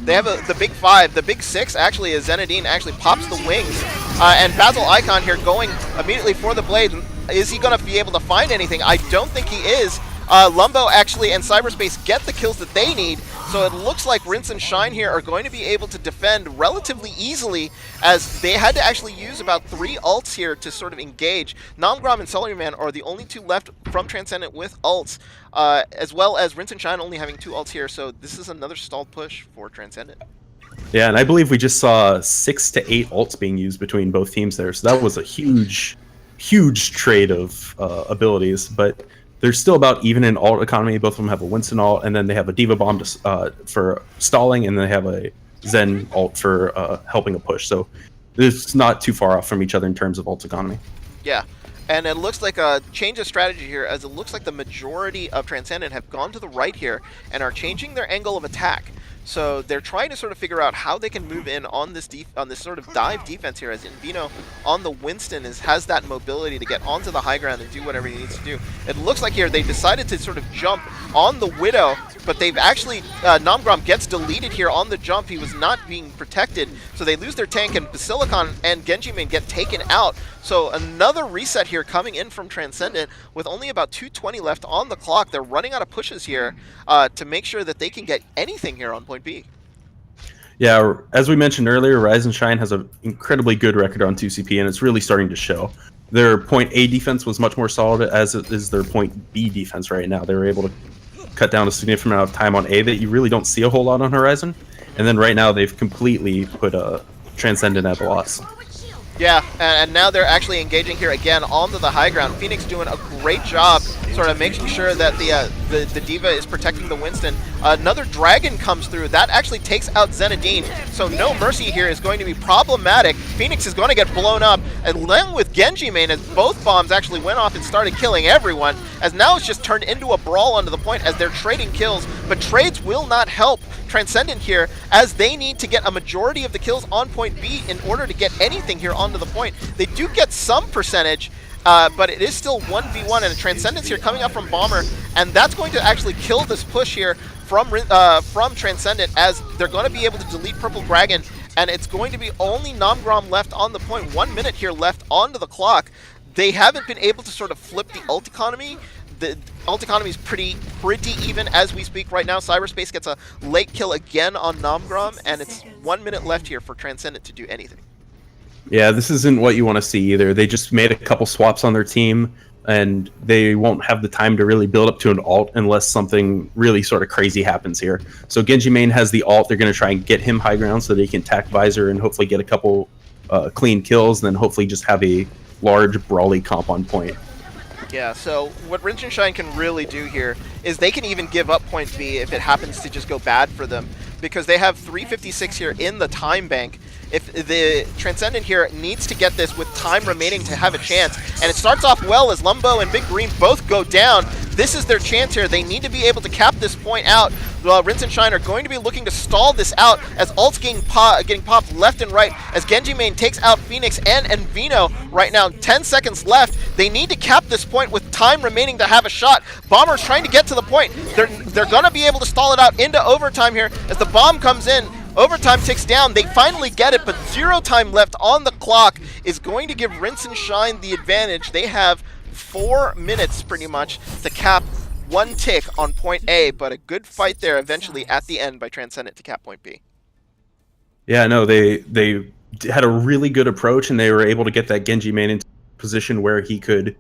they have the big 5, the big 6 actually is Zenadine actually pops the wings, and Basil Icon here going immediately for the blade. Is he going to be able to find anything? I don't think he is. Lumbo actually and Cyberspace get the kills that they need, so it looks like Rinse and Shine here are going to be able to defend relatively easily, as they had to actually use about 3 ults here to sort of engage. Namgrom and Salaryman are the only 2 left from Transcendent with ults, as well as Rinse and Shine only having 2 ults here, so this is another stalled push for Transcendent. Yeah, and I believe we just saw 6 to 8 ults being used between both teams there, so that was a huge trade of abilities, but they're still about even in ult economy. Both of them have a Winston ult, and then they have a Diva Bomb for stalling, and they have a Zen ult for helping a push, so it's not too far off from each other in terms of ult economy. Yeah. And it looks like a change of strategy here, as it looks like the majority of Transcendent have gone to the right here and are changing their angle of attack. So they're trying to sort of figure out how they can move in on this sort of dive defense here, as Invino on the Winston has that mobility to get onto the high ground and do whatever he needs to do. It looks like here they decided to sort of jump on the Widow, but they've actually, Namgrom gets deleted here on the jump. He was not being protected, so they lose their tank, and Basilicon and Genji Main get taken out. So another reset here coming in from Transcendent with only about 2:20 left on the clock. They're running out of pushes here to make sure that they can get anything here on point B. Yeah, as we mentioned earlier, Rise and Shine has an incredibly good record on 2CP, and it's really starting to show. Their point A defense was much more solid, as is their point B defense right now. They were able to cut down a significant amount of time on A that you really don't see a whole lot on Horizon. And then right now they've completely put a Transcendent at a loss. Yeah, and now they're actually engaging here again onto the high ground. Phoenix doing a great job sort of making sure that the Diva is protecting the Winston. Another Dragon comes through. That actually takes out Zenadine, so no mercy here is going to be problematic. Phoenix is going to get blown up, and then with Genji Main, as both bombs actually went off and started killing everyone, as now it's just turned into a brawl onto the point as they're trading kills, but trades will not help Transcendent here, as they need to get a majority of the kills on point B in order to get anything here onto the point. They do get some percentage, but it is still 1v1, and a Transcendence here coming up from Bomber, and that's going to actually kill this push here from Transcendent, as they're going to be able to delete Purple Dragon, and it's going to be only Namgrom left on the point. 1 minute here left onto the clock. They haven't been able to sort of flip the ult economy. The ult economy is pretty even as we speak right now. Cyberspace gets a late kill again on Namgrom, and it's 1 minute left here for Transcendent to do anything. Yeah, this isn't what you want to see either. They just made a couple swaps on their team, and they won't have the time to really build up to an ult unless something really sort of crazy happens here. So Genji Main has the ult. They're going to try and get him high ground so that he can attack Visor and hopefully get a couple clean kills, and then hopefully just have a large brawly comp on point. Yeah, so what Rinse and Shine can really do here is they can even give up point B if it happens to just go bad for them, because they have 356 here in the time bank. If the Transcendent here needs to get this with time remaining to have a chance, and it starts off well as Lumbo and Big Green both go down, this is their chance here. They need to be able to cap this point out. Rinse and Shine are going to be looking to stall this out, as ults getting popped left and right, as Genji Main takes out Phoenix and Envino right now. 10 seconds left. They need to cap this point with time remaining to have a shot. Bomber's trying to get to the point. They're going to be able to stall it out into overtime here as the bomb comes in. Overtime ticks down. They finally get it, but 0 time left on the clock is going to give Rinse and Shine the advantage. They have 4 minutes pretty much to cap 1 tick on point A, but a good fight there eventually at the end by Transcendent to cap point B. Yeah, no, they had a really good approach, and they were able to get that Genji Main into a position where he could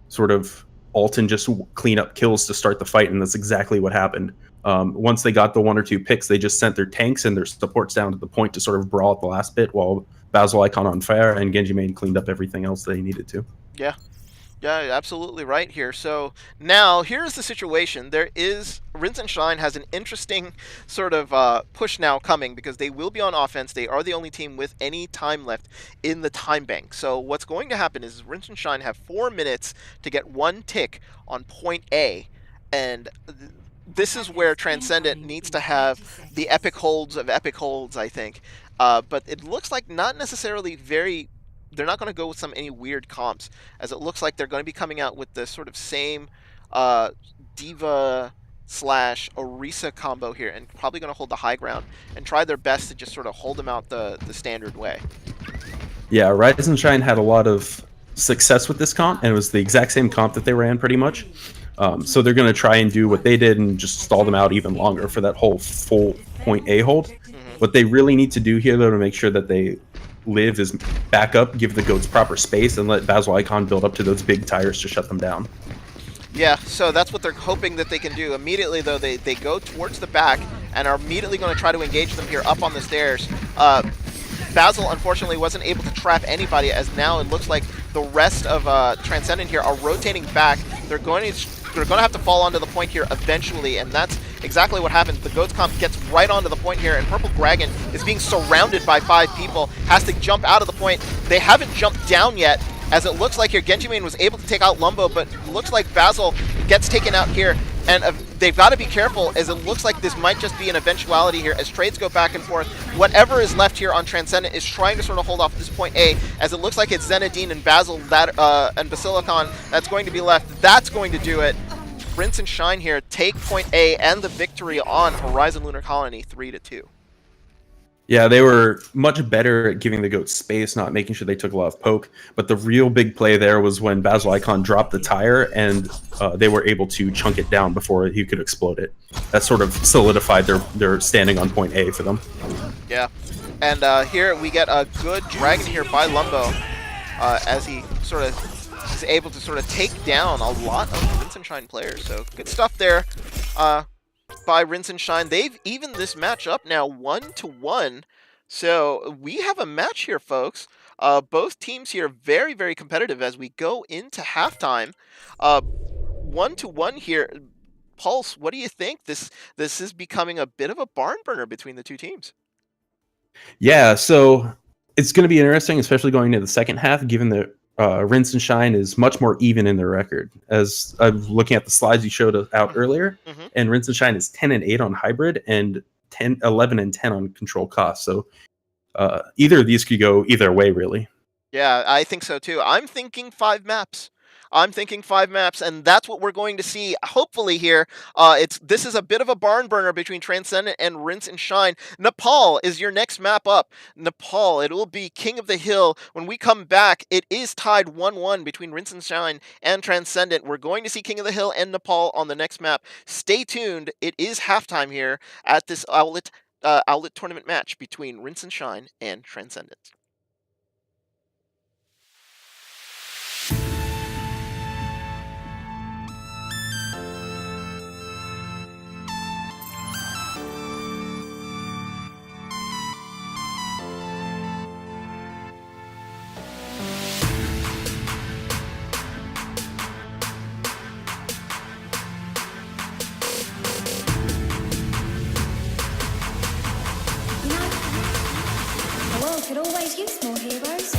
sort of ult and just clean up kills to start the fight, and that's exactly what happened. Once they got the 1 or 2 picks, they just sent their tanks and their supports down to the point to sort of brawl at the last bit, while Basil Icon on fire and Genji Main cleaned up everything else they needed to. Yeah. Yeah, absolutely right here. So now here's the situation. Rinse and Shine has an interesting sort of push now coming, because they will be on offense. They are the only team with any time left in the time bank. So what's going to happen is Rinse and Shine have 4 minutes to get 1 tick on point A, and this is where Transcendent needs to have the epic holds of epic holds, I think. But it looks like not necessarily they're not going to go with any weird comps, as it looks like they're going to be coming out with the sort of same Diva / Orisa combo here, and probably going to hold the high ground and try their best to just sort of hold them out the standard way. Yeah, Rise and Shine had a lot of success with this comp, and it was the exact same comp that they ran pretty much. So they're going to try and do what they did and just stall them out even longer for that whole full point A hold. What they really need to do here, though, to make sure that they live is back up, give the goats proper space, and let Basil Icon build up to those big tires to shut them down. Yeah, so that's what they're hoping that they can do. Immediately, though, they go towards the back and are immediately going to try to engage them here up on the stairs. Basil, unfortunately, wasn't able to trap anybody, as now it looks like the rest of Transcendent here are rotating back. They're going to have to fall onto the point here eventually, and that's exactly what happens. The Goats comp gets right onto the point here, and Purple Dragon is being surrounded by 5 people, has to jump out of the point. They haven't jumped down yet, as it looks like here Genjimane was able to take out Lumbo, but looks like Basil gets taken out here, and they've got to be careful, as it looks like this might just be an eventuality here as trades go back and forth. Whatever is left here on Transcendent is trying to sort of hold off this point A, as it looks like it's Zenadine and Basil and Basilicon that's going to be left. That's going to do it. Rinse and Shine here take point A and the victory on Horizon Lunar Colony 3-2. Yeah, they were much better at giving the goats space, not making sure they took a lot of poke. But the real big play there was when Basil Icon dropped the tire and they were able to chunk it down before he could explode it. That sort of solidified their standing on point A for them. Yeah, and here we get a good dragon here by Lumbo as he sort of is able to sort of take down a lot of Rinse and Shine players. So good stuff there by Rinse and Shine. They've evened this match up now 1-1. So we have a match here, folks. Both teams here very, very competitive as we go into halftime. 1-1 here. Pulse, what do you think? This is becoming a bit of a barn burner between the two teams. Yeah, so it's going to be interesting, especially going into the second half, given that Rinse and Shine is much more even in their record. As I'm looking at the slides you showed out earlier, and Rinse and Shine is 10-8 on hybrid and 11-10 on control cost. So either of these could go either way, really. Yeah, I think so too. I'm thinking 5 maps. And that's what we're going to see. Hopefully here, this is a bit of a barn burner between Transcendent and Rinse and Shine. Nepal is your next map up. Nepal, it will be King of the Hill. When we come back, it is tied 1-1 between Rinse and Shine and Transcendent. We're going to see King of the Hill and Nepal on the next map. Stay tuned. It is halftime here at this Outlet tournament match between Rinse and Shine and Transcendent. The world could always use more heroes.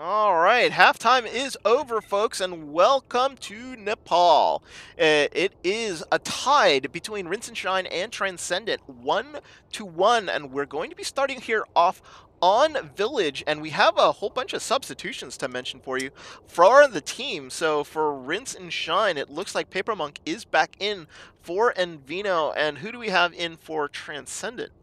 All right, halftime is over, folks, and welcome to Nepal. It is a tied between Rinse and Shine and Transcendent, 1-1, and we're going to be starting here off on Village, and we have a whole bunch of substitutions to mention for you for the team. So for Rinse and Shine, it looks like Paper Monk is back in for Envino, and who do we have in for Transcendent?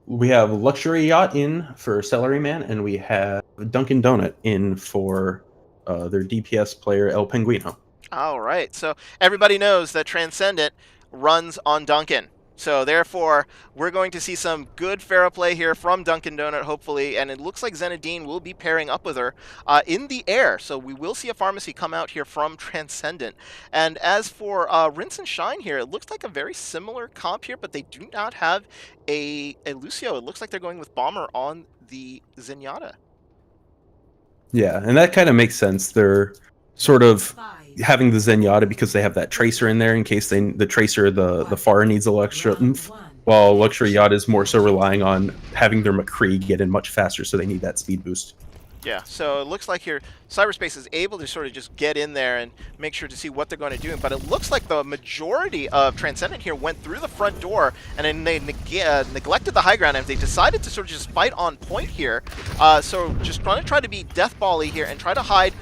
We have Luxury Yacht in for Salaryman, and we have Dunkin' Donut in for their DPS player El Penguino. All right, so everybody knows that Transcendent runs on Duncan. So therefore, we're going to see some good fair play here from Dunkin' Donut, hopefully, and it looks like Zenadine will be pairing up with her in the air. So we will see a pharmacy come out here from Transcendent. And as for Rinse and Shine here, it looks like a very similar comp here, but they do not have a Lucio. It looks like they're going with Bomber on the Zenyatta. Yeah, and that kind of makes sense. They're sort of having the Zenyatta because they have that Tracer in there in case the Tracer, the Pharah needs a little extra oomph, while Luxury Yacht is more so relying on having their McCree get in much faster, so they need that speed boost. Yeah, so it looks like here Cyberspace is able to sort of just get in there and make sure to see what they're going to do. But it looks like the majority of Transcendent here went through the front door, and then they neglected the high ground, and they decided to sort of just fight on point here. So just trying to try to be deathball-y here and try to hide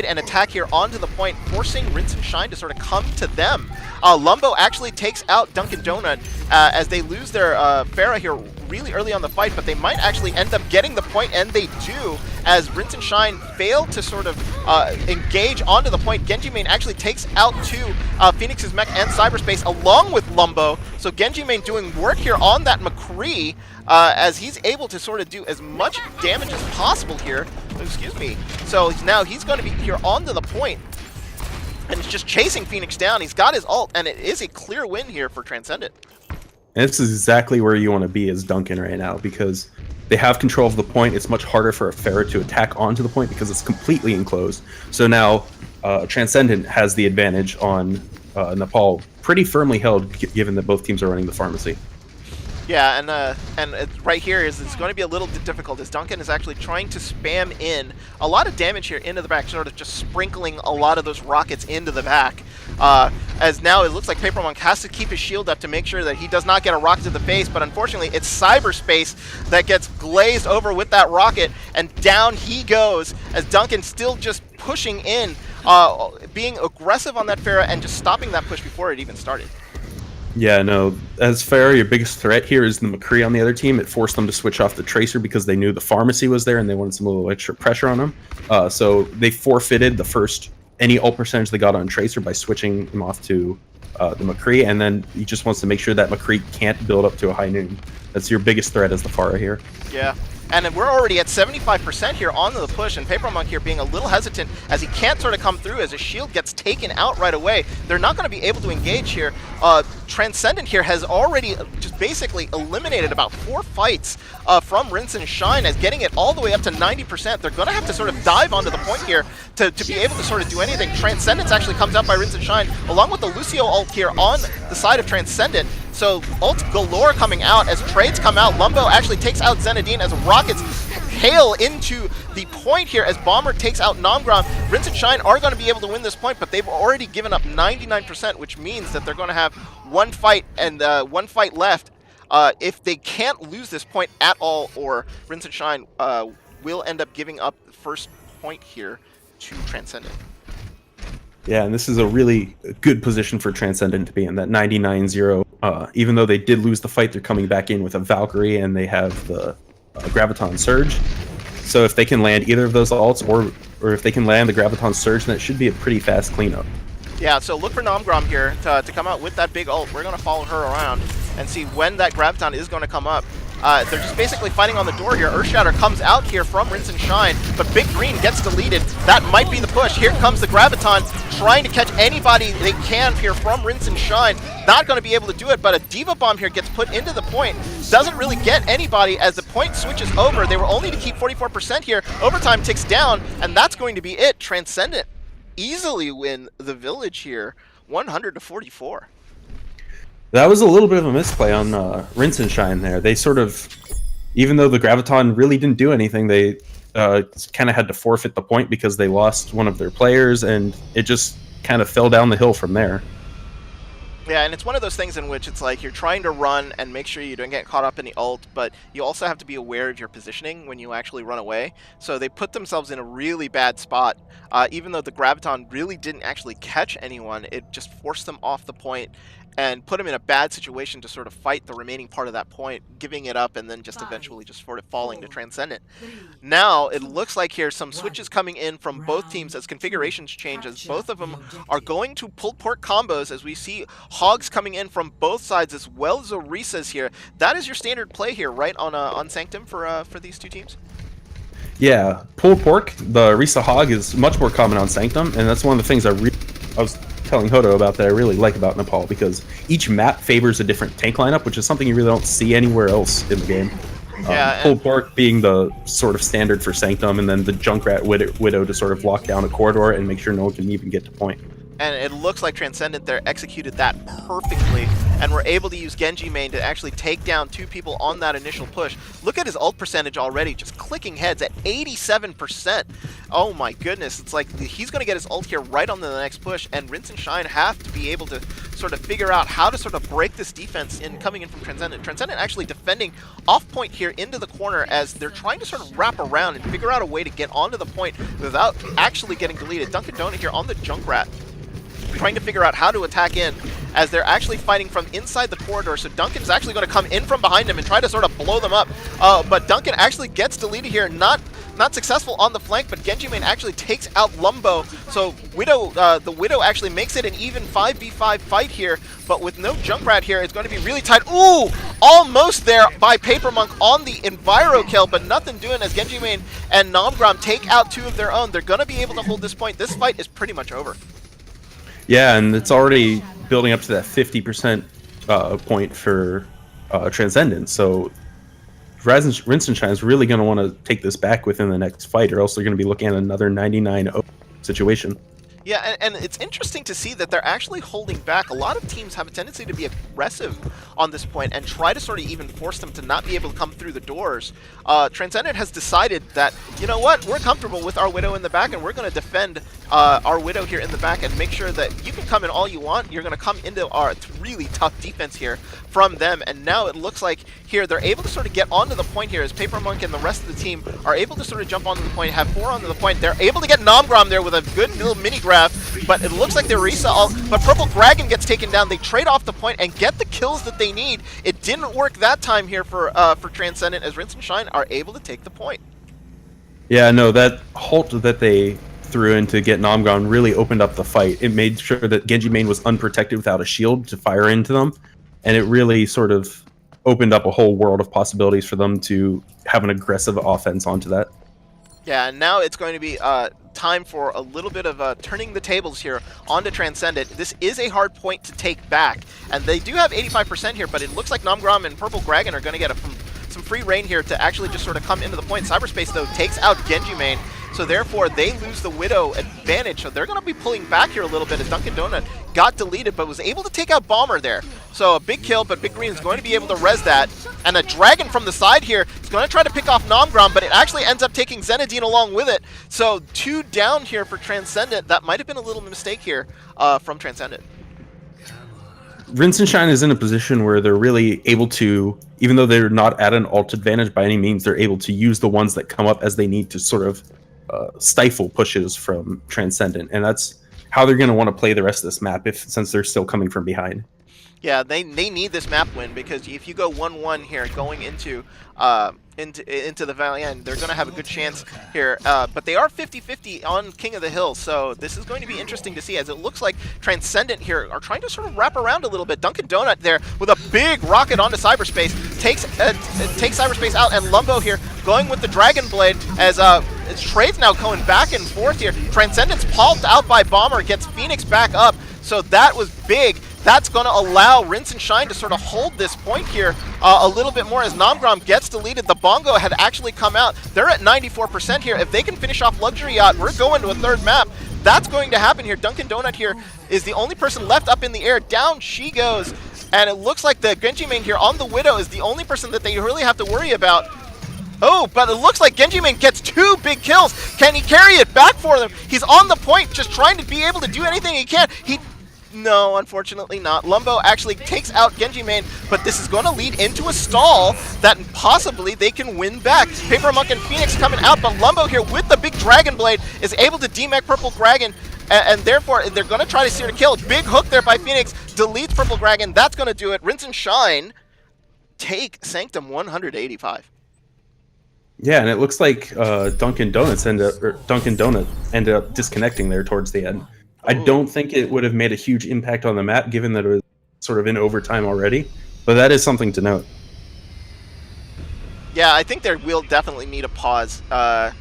and attack here onto the point, forcing Rinse and Shine to sort of come to them. Lumbo actually takes out Dunkin' Donut as they lose their Pharah here really early on the fight, but they might actually end up getting the point, and they do, as Rinse and Shine fail to sort of engage onto the point. Genji Main actually takes out two Phoenix's mech and Cyberspace along with Lumbo, so Genji Main doing work here on that McCree as he's able to sort of do as much damage as possible here. Excuse me. So now he's going to be here onto the point, and he's just chasing Phoenix down. He's got his ult, and it is a clear win here for Transcendent. And this is exactly where you want to be as Duncan right now, because they have control of the point. It's much harder for a Pharah to attack onto the point because it's completely enclosed. So now Transcendent has the advantage on Nepal, pretty firmly held, given that both teams are running the pharmacy. Yeah, and right here it's going to be a little bit difficult, as Duncan is actually trying to spam in a lot of damage here into the back, sort of just sprinkling a lot of those rockets into the back. As now it looks like Paper Monk has to keep his shield up to make sure that he does not get a rocket to the face, but unfortunately it's Cyberspace that gets glazed over with that rocket, and down he goes, as Duncan still just pushing in, being aggressive on that Pharah and just stopping that push before it even started. Yeah, no, as Pharah, your biggest threat here is the McCree on the other team. It forced them to switch off the Tracer because they knew the pharmacy was there and they wanted some little extra pressure on them. So they forfeited the first any ult percentage they got on Tracer by switching him off to the McCree, and then he just wants to make sure that McCree can't build up to a high noon. That's your biggest threat as the Pharah here. Yeah, And we're already at 75% here on the push, and Paper Monk here being a little hesitant as he can't sort of come through as his shield gets taken out right away. They're not going to be able to engage here. Transcendent here has already just basically eliminated about 4 fights from Rinse and Shine, as getting it all the way up to 90%. They're going to have to sort of dive onto the point here to be able to sort of do anything. Transcendence actually comes out by Rinse and Shine, along with the Lucio ult here on the side of Transcendent. So ult galore coming out as trades come out. Lumbo actually takes out Zenadine as rockets hail into the point here as Bomber takes out Nomgrom. Rinse and Shine are going to be able to win this point, but they've already given up 99%, which means that they're going to have one fight and one fight left. If they can't lose this point at all, or Rinse and Shine will end up giving up the first point here to Transcendent. Yeah, and this is a really good position for Transcendent to be in, that 99-0. Even though they did lose the fight, they're coming back in with a Valkyrie, and they have the Graviton Surge. So if they can land either of those ults, or if they can land the Graviton Surge, then it should be a pretty fast cleanup. Yeah, so look for Nomgrom here to come out with that big ult. We're going to follow her around and see when that Graviton is going to come up. They're just basically fighting on the door here. Earthshatter comes out here from Rinse and Shine, but Big Green gets deleted. That might be the push. Here comes the Graviton, trying to catch anybody they can here from Rinse and Shine. Not going to be able to do it, but a Diva Bomb here gets put into the point. Doesn't really get anybody as the point switches over. They were only to keep 44% here. Overtime ticks down, and that's going to be it. Transcendent easily win the village here, 100-44. That was a little bit of a misplay on Rinse and Shine there. They sort of, even though the Graviton really didn't do anything, they kind of had to forfeit the point because they lost one of their players, and it just kind of fell down the hill from there. Yeah, and it's one of those things in which it's like you're trying to run and make sure you don't get caught up in the ult, but you also have to be aware of your positioning when you actually run away. So they put themselves in a really bad spot. Even though the Graviton really didn't actually catch anyone, it just forced them off the point and put them in a bad situation to sort of fight the remaining part of that point, giving it up and then just eventually just sort of falling to Transcendent. Now, it looks like here some switches coming in from both teams as configurations change, as both of them are going to pulled pork combos, as we see Hogs coming in from both sides as well as Orisas here. That is your standard play here, right, on Sanctum for these two teams? Yeah, pulled pork, the Risa Hog, is much more common on Sanctum, and that's one of the things I was telling Hodo about that I really like about Nepal, because each map favors a different tank lineup, which is something you really don't see anywhere else in the game. Yeah, pulled pork being the sort of standard for Sanctum, and then the Junkrat Widow to sort of lock down a corridor and make sure no one can even get to point. And it looks like Transcendent there executed that perfectly, and were able to use Genji main to actually take down 2 people on that initial push. Look at his ult percentage already, just clicking heads at 87%. Oh my goodness, it's like he's going to get his ult here right on the next push, and Rinse and Shine have to be able to sort of figure out how to sort of break this defense coming in from Transcendent. Transcendent actually defending off point here into the corner as they're trying to sort of wrap around and figure out a way to get onto the point without actually getting deleted. Dunkin' Donut here on the Junkrat, trying to figure out how to attack in as they're actually fighting from inside the corridor. So Duncan's actually going to come in from behind him and try to sort of blow them up. But Duncan actually gets deleted here. Not successful on the flank, but Genji main actually takes out Lumbo. So the Widow actually makes it an even 5v5 fight here, but with no Junkrat here, it's going to be really tight. Ooh! Almost there by Paper Monk on the Enviro kill, but nothing doing as Genji main and Nomgrom take out 2 of their own. They're going to be able to hold this point. This fight is pretty much over. Yeah, and it's already building up to that 50% point for Transcendent. So Rinse and Shine is really going to want to take this back within the next fight, or else they're going to be looking at another 99-0 situation. Yeah, and it's interesting to see that they're actually holding back. A lot of teams have a tendency to be aggressive on this point and try to sort of even force them to not be able to come through the doors. Transcendent has decided that, you know what, we're comfortable with our Widow in the back, and we're going to defend our Widow here in the back and make sure that you can come in all you want. You're going to come into our really tough defense here from them, and now it looks like here they're able to sort of get onto the point here as Paper Monk and the rest of the team are able to sort of jump onto the point, have 4 onto the point. They're able to get Nomgrom there with a good little mini grab, but it looks like they're but Purple Dragon gets taken down. They trade off the point and get the kills that they need. It didn't work that time here for Transcendent, as Rinse and Shine are able to take the point. Yeah, no, that halt that they threw in to get Nomgrom really opened up the fight. It made sure that Genji main was unprotected without a shield to fire into them, and it really sort of opened up a whole world of possibilities for them to have an aggressive offense onto that. Yeah, and now it's going to be time for a little bit of turning the tables here onto Transcendent. This is a hard point to take back, and they do have 85% here, but it looks like Namgrom and Purple Dragon are going to get some free reign here to actually just sort of come into the point. Cyberspace, though, takes out Genji main, so therefore they lose the Widow advantage, so they're going to be pulling back here a little bit as Dunkin' Donut got deleted, but was able to take out Bomber there. So a big kill, but Big Green is going to be able to res that, and a Dragon from the side here is going to try to pick off Namgrom, but it actually ends up taking Zenadine along with it. So 2 down here for Transcendent. That might have been a little mistake here from Transcendent. Rinse and Shine is in a position where they're really able to, even though they're not at an ult advantage by any means, they're able to use the ones that come up as they need to sort of stifle pushes from Transcendent, and that's how they're going to want to play the rest of this map since they're still coming from behind. Yeah, they need this map win, because if you go 1-1 here going into the Valley End, they're going to have a good chance here. But they are 50-50 on King of the Hill, so this is going to be interesting to see, as it looks like Transcendent here are trying to sort of wrap around a little bit. Dunkin' Donut there with a big rocket onto Cyberspace takes Cyberspace out, and Lumbo here going with the Dragon Blade as Trade's now going back and forth here. Transcendent's pulped out by Bomber, gets Phoenix back up, so that was big. That's going to allow Rinse and Shine to sort of hold this point here a little bit more as Namgrom gets deleted. The Bongo had actually come out. They're at 94% here. If they can finish off Luxury Yacht, we're going to a 3rd map. That's going to happen here. Dunkin' Donut here is the only person left up in the air. Down she goes. And it looks like the Genji main here on the Widow is the only person that they really have to worry about. Oh, but it looks like Genji main gets 2 big kills. Can he carry it back for them? He's on the point, just trying to be able to do anything he can. No, unfortunately not. Lumbo actually takes out Genji main, but this is going to lead into a stall that possibly they can win back. Paper Monk and Phoenix coming out, but Lumbo here with the big Dragon Blade is able to demech Purple Dragon, and therefore they're going to try to steer a kill. Big hook there by Phoenix, deletes Purple Dragon. That's going to do it. Rinse and Shine take Sanctum 185. Yeah, and it looks like Dunkin' Donut ended up disconnecting there towards the end. I don't think it would have made a huge impact on the map, given that it was sort of in overtime already, but that is something to note. Yeah, I think there will definitely need a pause. Yeah.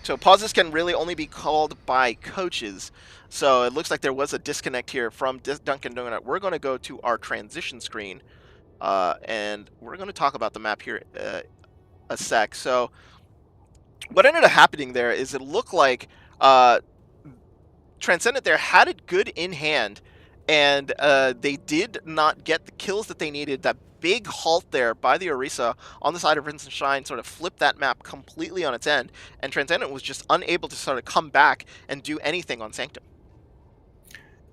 So pauses can really only be called by coaches. So it looks like there was a disconnect here from Dunkin' Donut. We're going to go to our transition screen, and we're going to talk about the map here a sec. So what ended up happening there is it looked like Transcendent there had it good in hand, and they did not get the kills that they needed. That big halt there by the Orisa on the side of Rinse and Shine sort of flipped that map completely on its end, and Transcendent was just unable to sort of come back and do anything on Sanctum.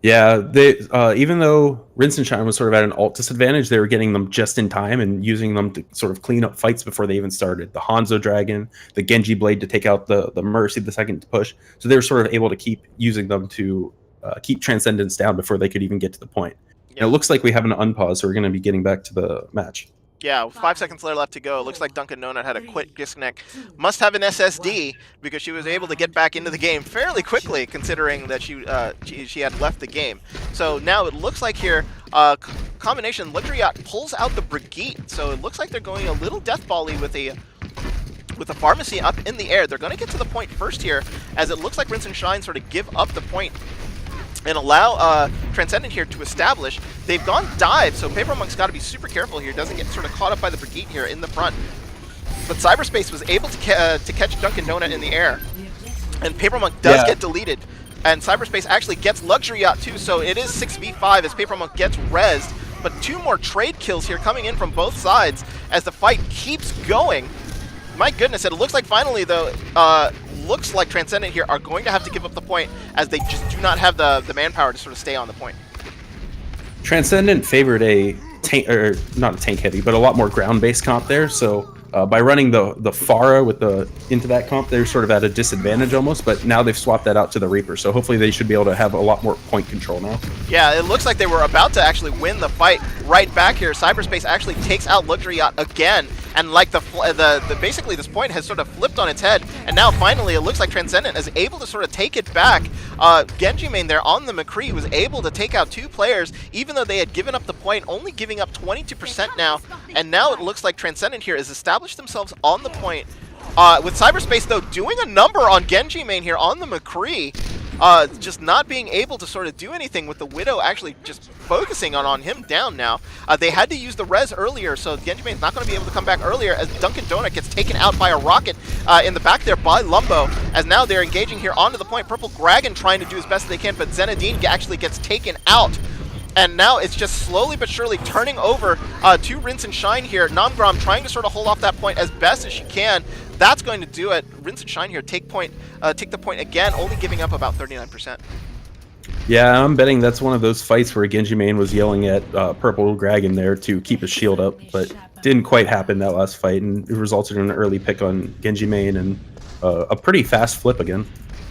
Yeah, they even though Rinse and Shine was sort of at an ult disadvantage, they were getting them just in time and using them to sort of clean up fights before they even started. The Hanzo Dragon, the Genji Blade to take out the Mercy the second to push. So they were sort of able to keep using them to keep Transcendence down before they could even get to the point. Yeah. And it looks like we have an unpause, so we're going to be getting back to the match. Yeah, with 5 seconds left to go. It looks like Dunkin' Donut had a quick disconnect. Must have an SSD, because she was able to get back into the game fairly quickly, considering that she had left the game. So now it looks like here, combination Luxury Yacht pulls out the Brigitte. So it looks like they're going a little deathball-y with a Pharmacy up in the air. They're going to get to the point first here, as it looks like Rinse and Shine sort of give up the point and allow Transcendent here to establish. They've gone dive, so Paper Monk's got to be super careful here. Doesn't get sort of caught up by the Brigitte here in the front. But Cyberspace was able to catch Dunkin' Donut in the air, and Paper Monk does get deleted. And Cyberspace actually gets Luxury Yacht too, so it is 6v5 as Paper Monk gets rezzed. But 2 more trade kills here coming in from both sides as the fight keeps going. My goodness, it looks like finally, though, looks like Transcendent here are going to have to give up the point, as they just do not have the manpower to sort of stay on the point. Transcendent favored a tank, or not a tank heavy, but a lot more ground-based comp there. So by running the Pharah with into that comp, they're sort of at a disadvantage almost. But now they've swapped that out to the Reaper, so hopefully they should be able to have a lot more point control now. Yeah, it looks like they were about to actually win the fight right back here. Cyberspace actually takes out Luxury Yacht again, and like basically this point has sort of flipped on its head, and now finally it looks like Transcendent is able to sort of take it back. Genji main there on the McCree was able to take out 2 players, even though they had given up the point, only giving up 22% now, and now it looks like Transcendent here has established themselves on the point. With Cyberspace, though, doing a number on Genji main here on the McCree, just not being able to sort of do anything with the Widow actually just focusing on him down now. They had to use the res earlier, so Genji main's not going to be able to come back earlier as Dunkin' Donut gets taken out by a rocket in the back there by Lumbo, as now they're engaging here onto the point. Purple Dragon trying to do as best as they can, but Zenadine actually gets taken out. And now it's just slowly but surely turning over to Rinse and Shine here. Namgram trying to sort of hold off that point as best as she can. That's going to do it. Rinse and Shine here take the point again, only giving up about 39%. Yeah, I'm betting that's one of those fights where Genji main was yelling at Purple Dragon there to keep his shield up, but didn't quite happen that last fight, and it resulted in an early pick on Genji main and a pretty fast flip again.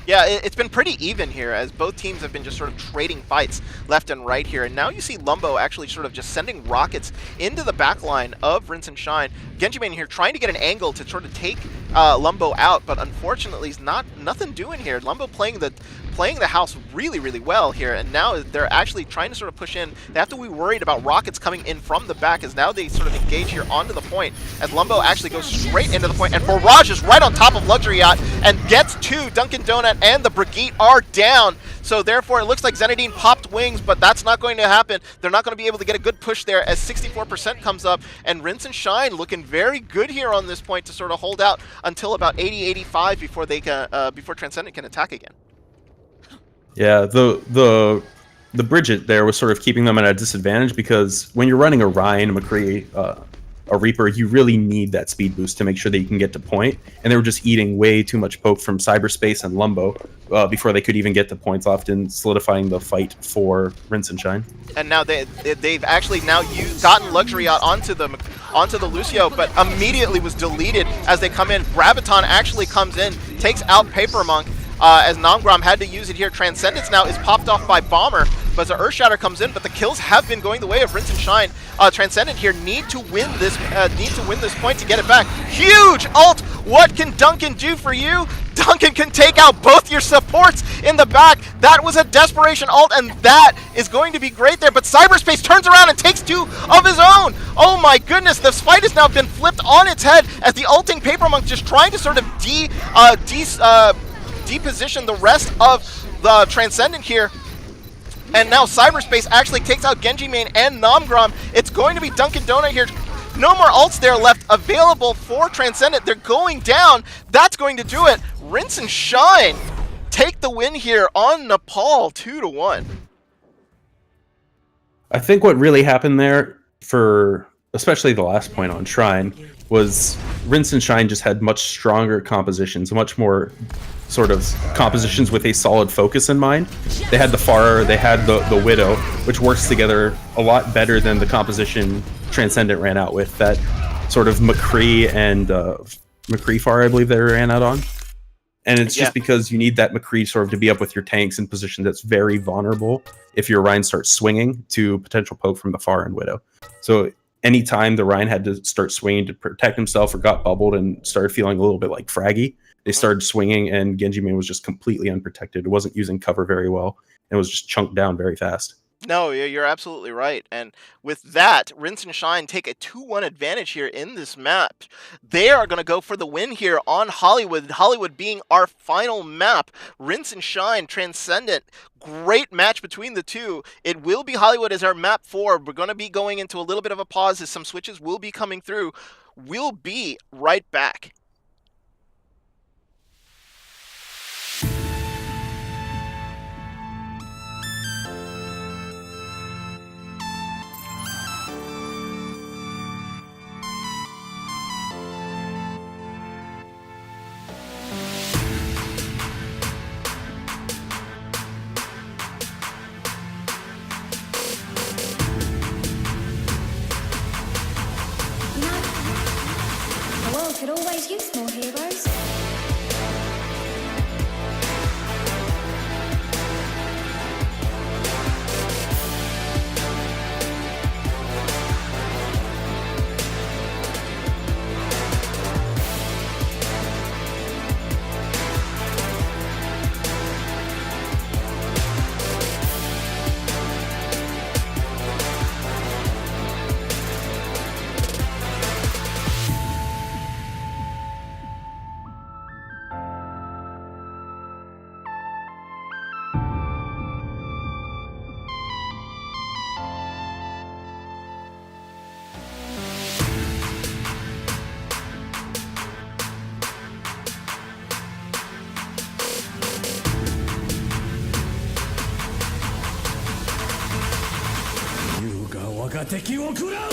Yeah, it's been pretty even here as both teams have been just sort of trading fights left and right here. And now you see Lumbo actually sort of just sending rockets into the back line of Rinse and Shine. Genji main here trying to get an angle to sort of take Lumbo out, but unfortunately he's nothing doing here. Lumbo playing the house really, really well here, and now they're actually trying to sort of push in. They have to be worried about rockets coming in from the back as now they sort of engage here onto the point as Lumbo actually goes straight into the point, and Barrage is right on top of Luxury Yacht and gets to Dunkin' Donut, and the Brigitte are down. So therefore it looks like Zenadine popped wings, but that's not going to happen. They're not going to be able to get a good push there as 64% comes up, and Rinse and Shine looking very good here on this point to sort of hold out until about 80-85 before they can before Transcendent can attack again. Yeah, the Bridget there was sort of keeping them at a disadvantage because when you're running a Ryan, a McCree, a Reaper, you really need that speed boost to make sure that you can get to point. And they were just eating way too much poke from Cyberspace and Lumbo before they could even get to points, often solidifying the fight for Rinse and Shine. And now they've actually now gotten Luxury Yacht onto the Lucio, but immediately was deleted as they come in. Graviton actually comes in, takes out Paper Monk. As Namgram had to use it here. Transcendence now is popped off by Bomber, but the Earthshatter comes in, but the kills have been going the way of Rinse and Shine. Transcendent here need to win this point to get it back. Huge ult! What can Duncan do for you? Duncan can take out both your supports in the back. That was a desperation ult, and that is going to be great there, but Cyberspace turns around and takes 2 of his own. Oh my goodness, this fight has now been flipped on its head as the ulting Paper Monk just trying to sort of deposition the rest of the Transcendent here. And now Cyberspace actually takes out Genji main and Namgram. It's going to be Dunkin' Donut here. No more ults there left available for Transcendent. They're going down. That's going to do it. Rinse and Shine take the win here on Nepal 2-1. I think what really happened there, for especially the last point on Shrine, was Rinse and Shine just had much stronger compositions, much more sort of compositions with a solid focus in mind. They had the Farer, they had the Widow, which works together a lot better than the composition Transcendent ran out with. That sort of McCree and McCree Farer, I believe they ran out on. And it's just because you need that McCree sort of to be up with your tanks in position that's very vulnerable if your Rhine starts swinging to potential poke from the Farer and Widow. So anytime the Rhine had to start swinging to protect himself or got bubbled and started feeling a little bit like Fraggy, they started swinging, and Genji main was just completely unprotected. It wasn't using cover very well, and was just chunked down very fast. No, you're absolutely right. And with that, Rinse and Shine take a 2-1 advantage here in this map. They are going to go for the win here on Hollywood. Hollywood being our final map. Rinse and Shine, Transcendent. Great match between the two. It will be Hollywood as our map 4. We're going to be going into a little bit of a pause as some switches will be coming through. We'll be right back. Could always use が敵を食らう。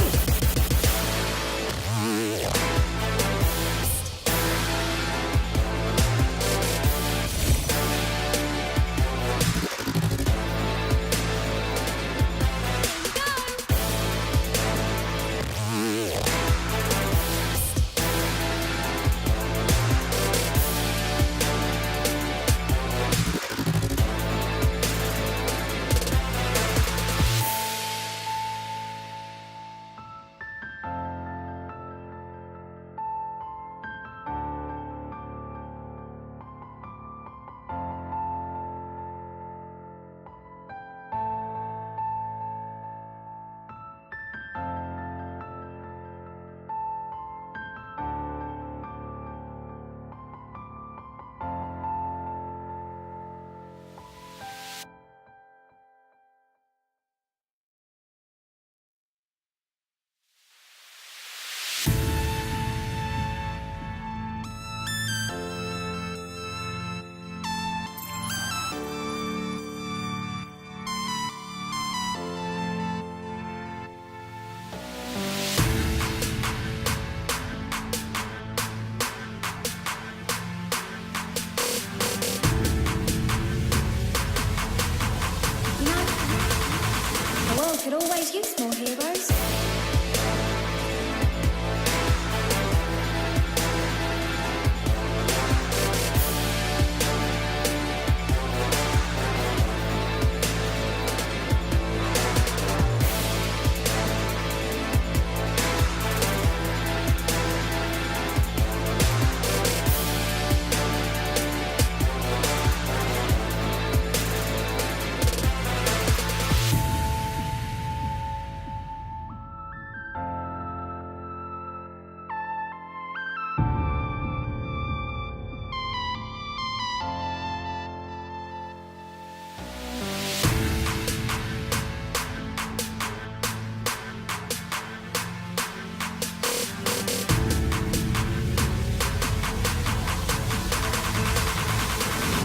You know, the world could always use more heroes.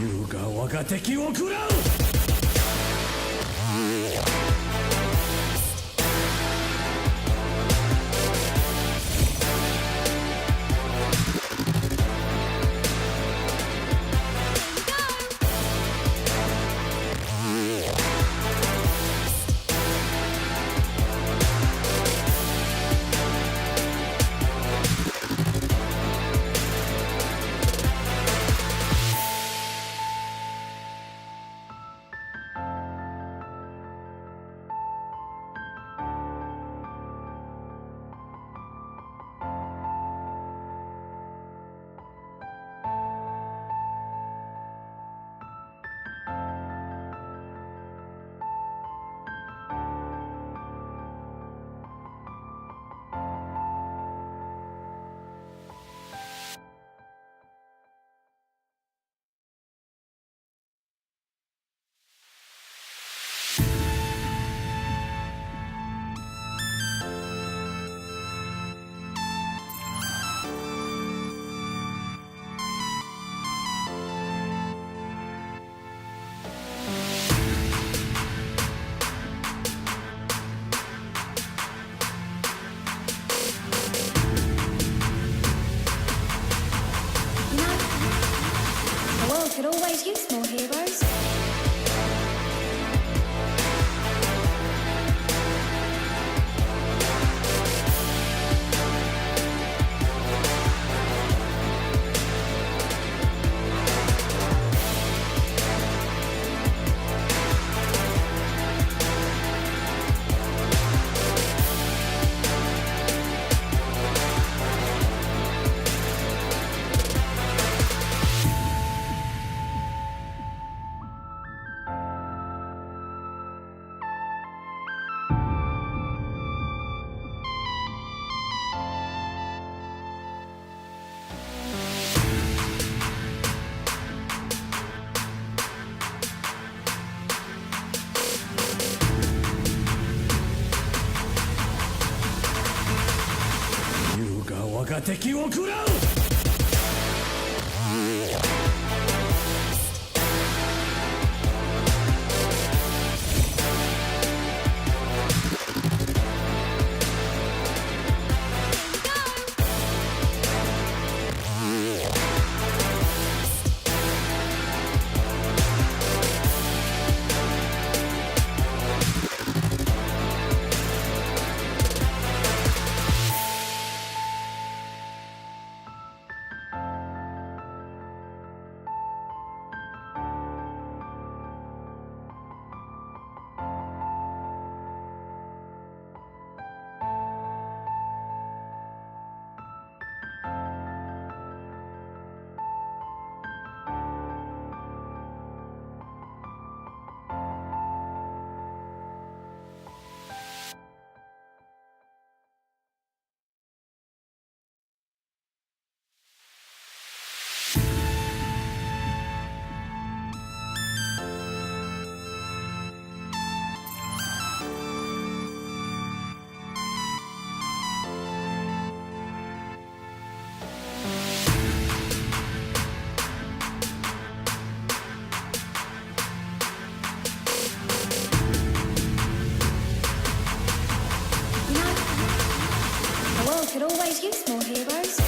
You が我が敵を食らう。You know, the world could always use more heroes. You が我が敵を食らう。always use more heroes.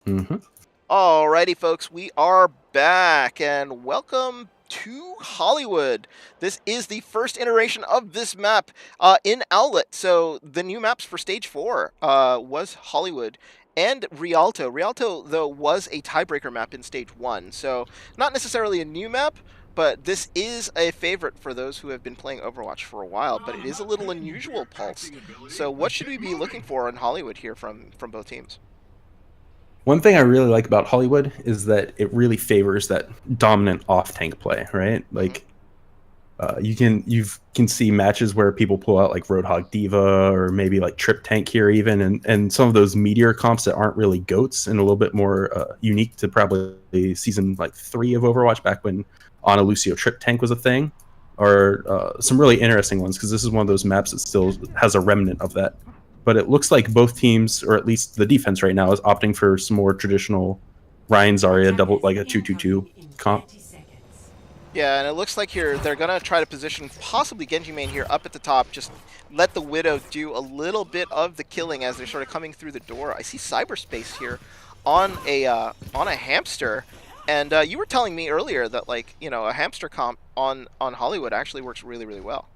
Mm-hmm. Alrighty, folks, we are back, and welcome to Hollywood. This is the first iteration of this map in OWLET. So the new maps for Stage 4 was Hollywood and Rialto. Rialto, though, was a tiebreaker map in Stage 1, so not necessarily a new map, but this is a favorite for those who have been playing Overwatch for a while, but it is a little unusual, Pulse. So what should we be looking for in Hollywood here from both teams? One thing I really like about Hollywood is that it really favors that dominant off tank play, right? Like you can see matches where people pull out like Roadhog Diva or maybe like Trip Tank here even, and some of those meteor comps that aren't really goats and a little bit more unique to probably season like 3 of Overwatch back when Ana Lucio Trip Tank was a thing, or some really interesting ones because this is one of those maps that still has a remnant of that. But it looks like both teams, or at least the defense right now, is opting for some more traditional Ryan Zarya double, like a 2-2-2 comp. Yeah, and it looks like here they're going to try to position possibly Genji main here up at the top. Just let the Widow do a little bit of the killing as they're sort of coming through the door. I see cyberspace here on a hamster. And you were telling me earlier that, like, you know, a hamster comp on Hollywood actually works really, really well.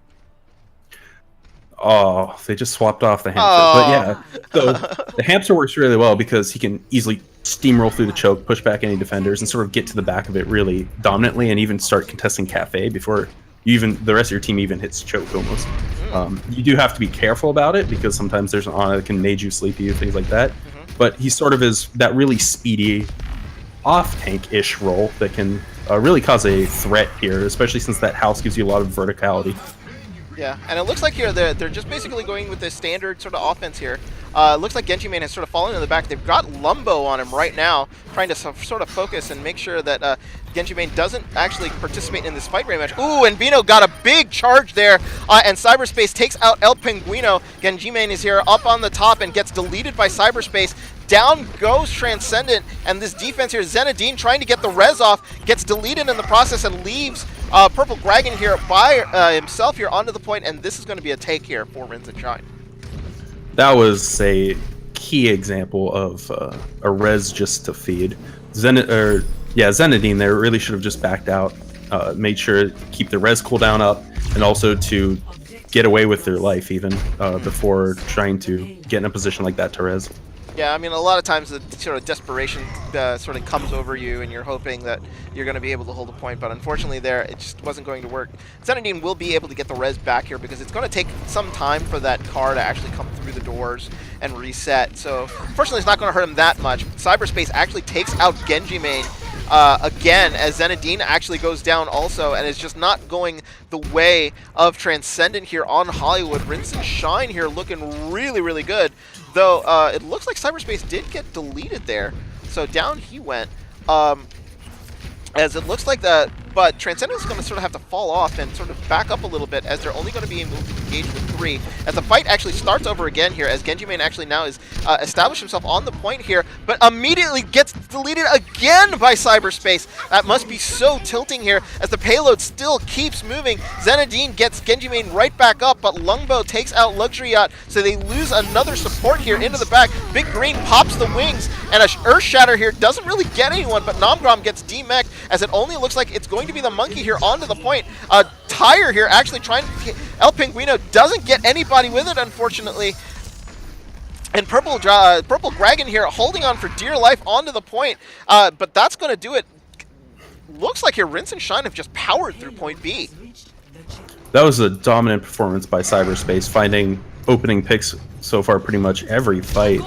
Oh, they just swapped off the hamster. Oh. But yeah, so the hamster works really well because he can easily steamroll through the choke, push back any defenders, and sort of get to the back of it really dominantly, and even start contesting Cafe before the rest of your team even hits choke almost. You do have to be careful about it because sometimes there's an Ana that can nade you, sleep you, things like that. But he sort of is that really speedy off tank-ish role that can really cause a threat here, especially since that house gives you a lot of verticality. Yeah, and it looks like here they're just basically going with the standard sort of offense here. It looks like Genji main has sort of fallen in the back. They've got Lumbo on him right now, trying to sort of focus and make sure that Genji main doesn't actually participate in this fight very much. Ooh, and Vino got a big charge there, and Cyberspace takes out El Pinguino. Genji main is here up on the top and gets deleted by Cyberspace. Down goes Transcendent, and this defense here, Zenadine trying to get the res off, gets deleted in the process and leaves Purple Dragon here by himself here onto the point, and this is going to be a take here for Rinse and Shine. That was a key example of a res just to feed. Zenadine there really should have just backed out, made sure to keep the res cooldown up, and also to get away with their life even before trying to get in a position like that to res. Yeah, I mean, a lot of times the sort of desperation sort of comes over you, and you're hoping that you're going to be able to hold a point, but unfortunately there, it just wasn't going to work. Zenadine will be able to get the res back here because it's going to take some time for that car to actually come through the doors and reset, so unfortunately it's not going to hurt him that much. Cyberspace actually takes out Genji main again, as Zenadine actually goes down also, and is just not going the way of Transcendent here on Hollywood. Rinse and Shine here looking really, really good, though it looks like Cyberspace did get deleted there, so down he went. As it looks like that, but Transcendent is going to sort of have to fall off and sort of back up a little bit, as they're only going to be able to engage with 3. As the fight actually starts over again here, as Genji main actually now is established himself on the point here, but immediately gets deleted again by Cyberspace. That must be so tilting here, as the payload still keeps moving. Zenadine gets Genji main right back up, but Lungbow takes out Luxury Yacht, so they lose another support here into the back. Big Green pops the wings, and a Earth Shatter here doesn't really get anyone, but Nomgrom gets demeched, as it only looks like it's going to be the Monkey here onto the point. Tire here actually trying to... El Pinguino doesn't get anybody with it, unfortunately. And Purple Dragon here holding on for dear life onto the point. But that's going to do it. Looks like here Rinse and Shine have just powered through point B. That was a dominant performance by Cyberspace, finding opening picks so far pretty much every fight.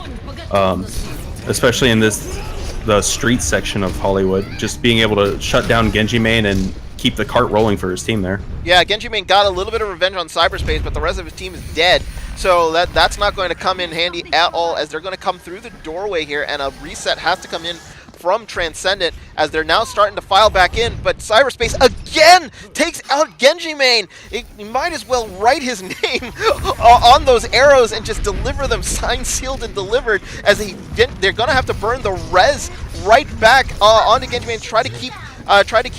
Especially in the street section of Hollywood, just being able to shut down Genji main and keep the cart rolling for his team there. Yeah, Genji main got a little bit of revenge on Cyberspace, but the rest of his team is dead, so that's not going to come in handy at all, as they're going to come through the doorway here, and a reset has to come in from Transcendent, as they're now starting to file back in, but Cyberspace again takes out Genji main. You might as well write his name on those arrows and just deliver them signed, sealed, and delivered, as they're going to have to burn the res right back onto Genji main, try to keep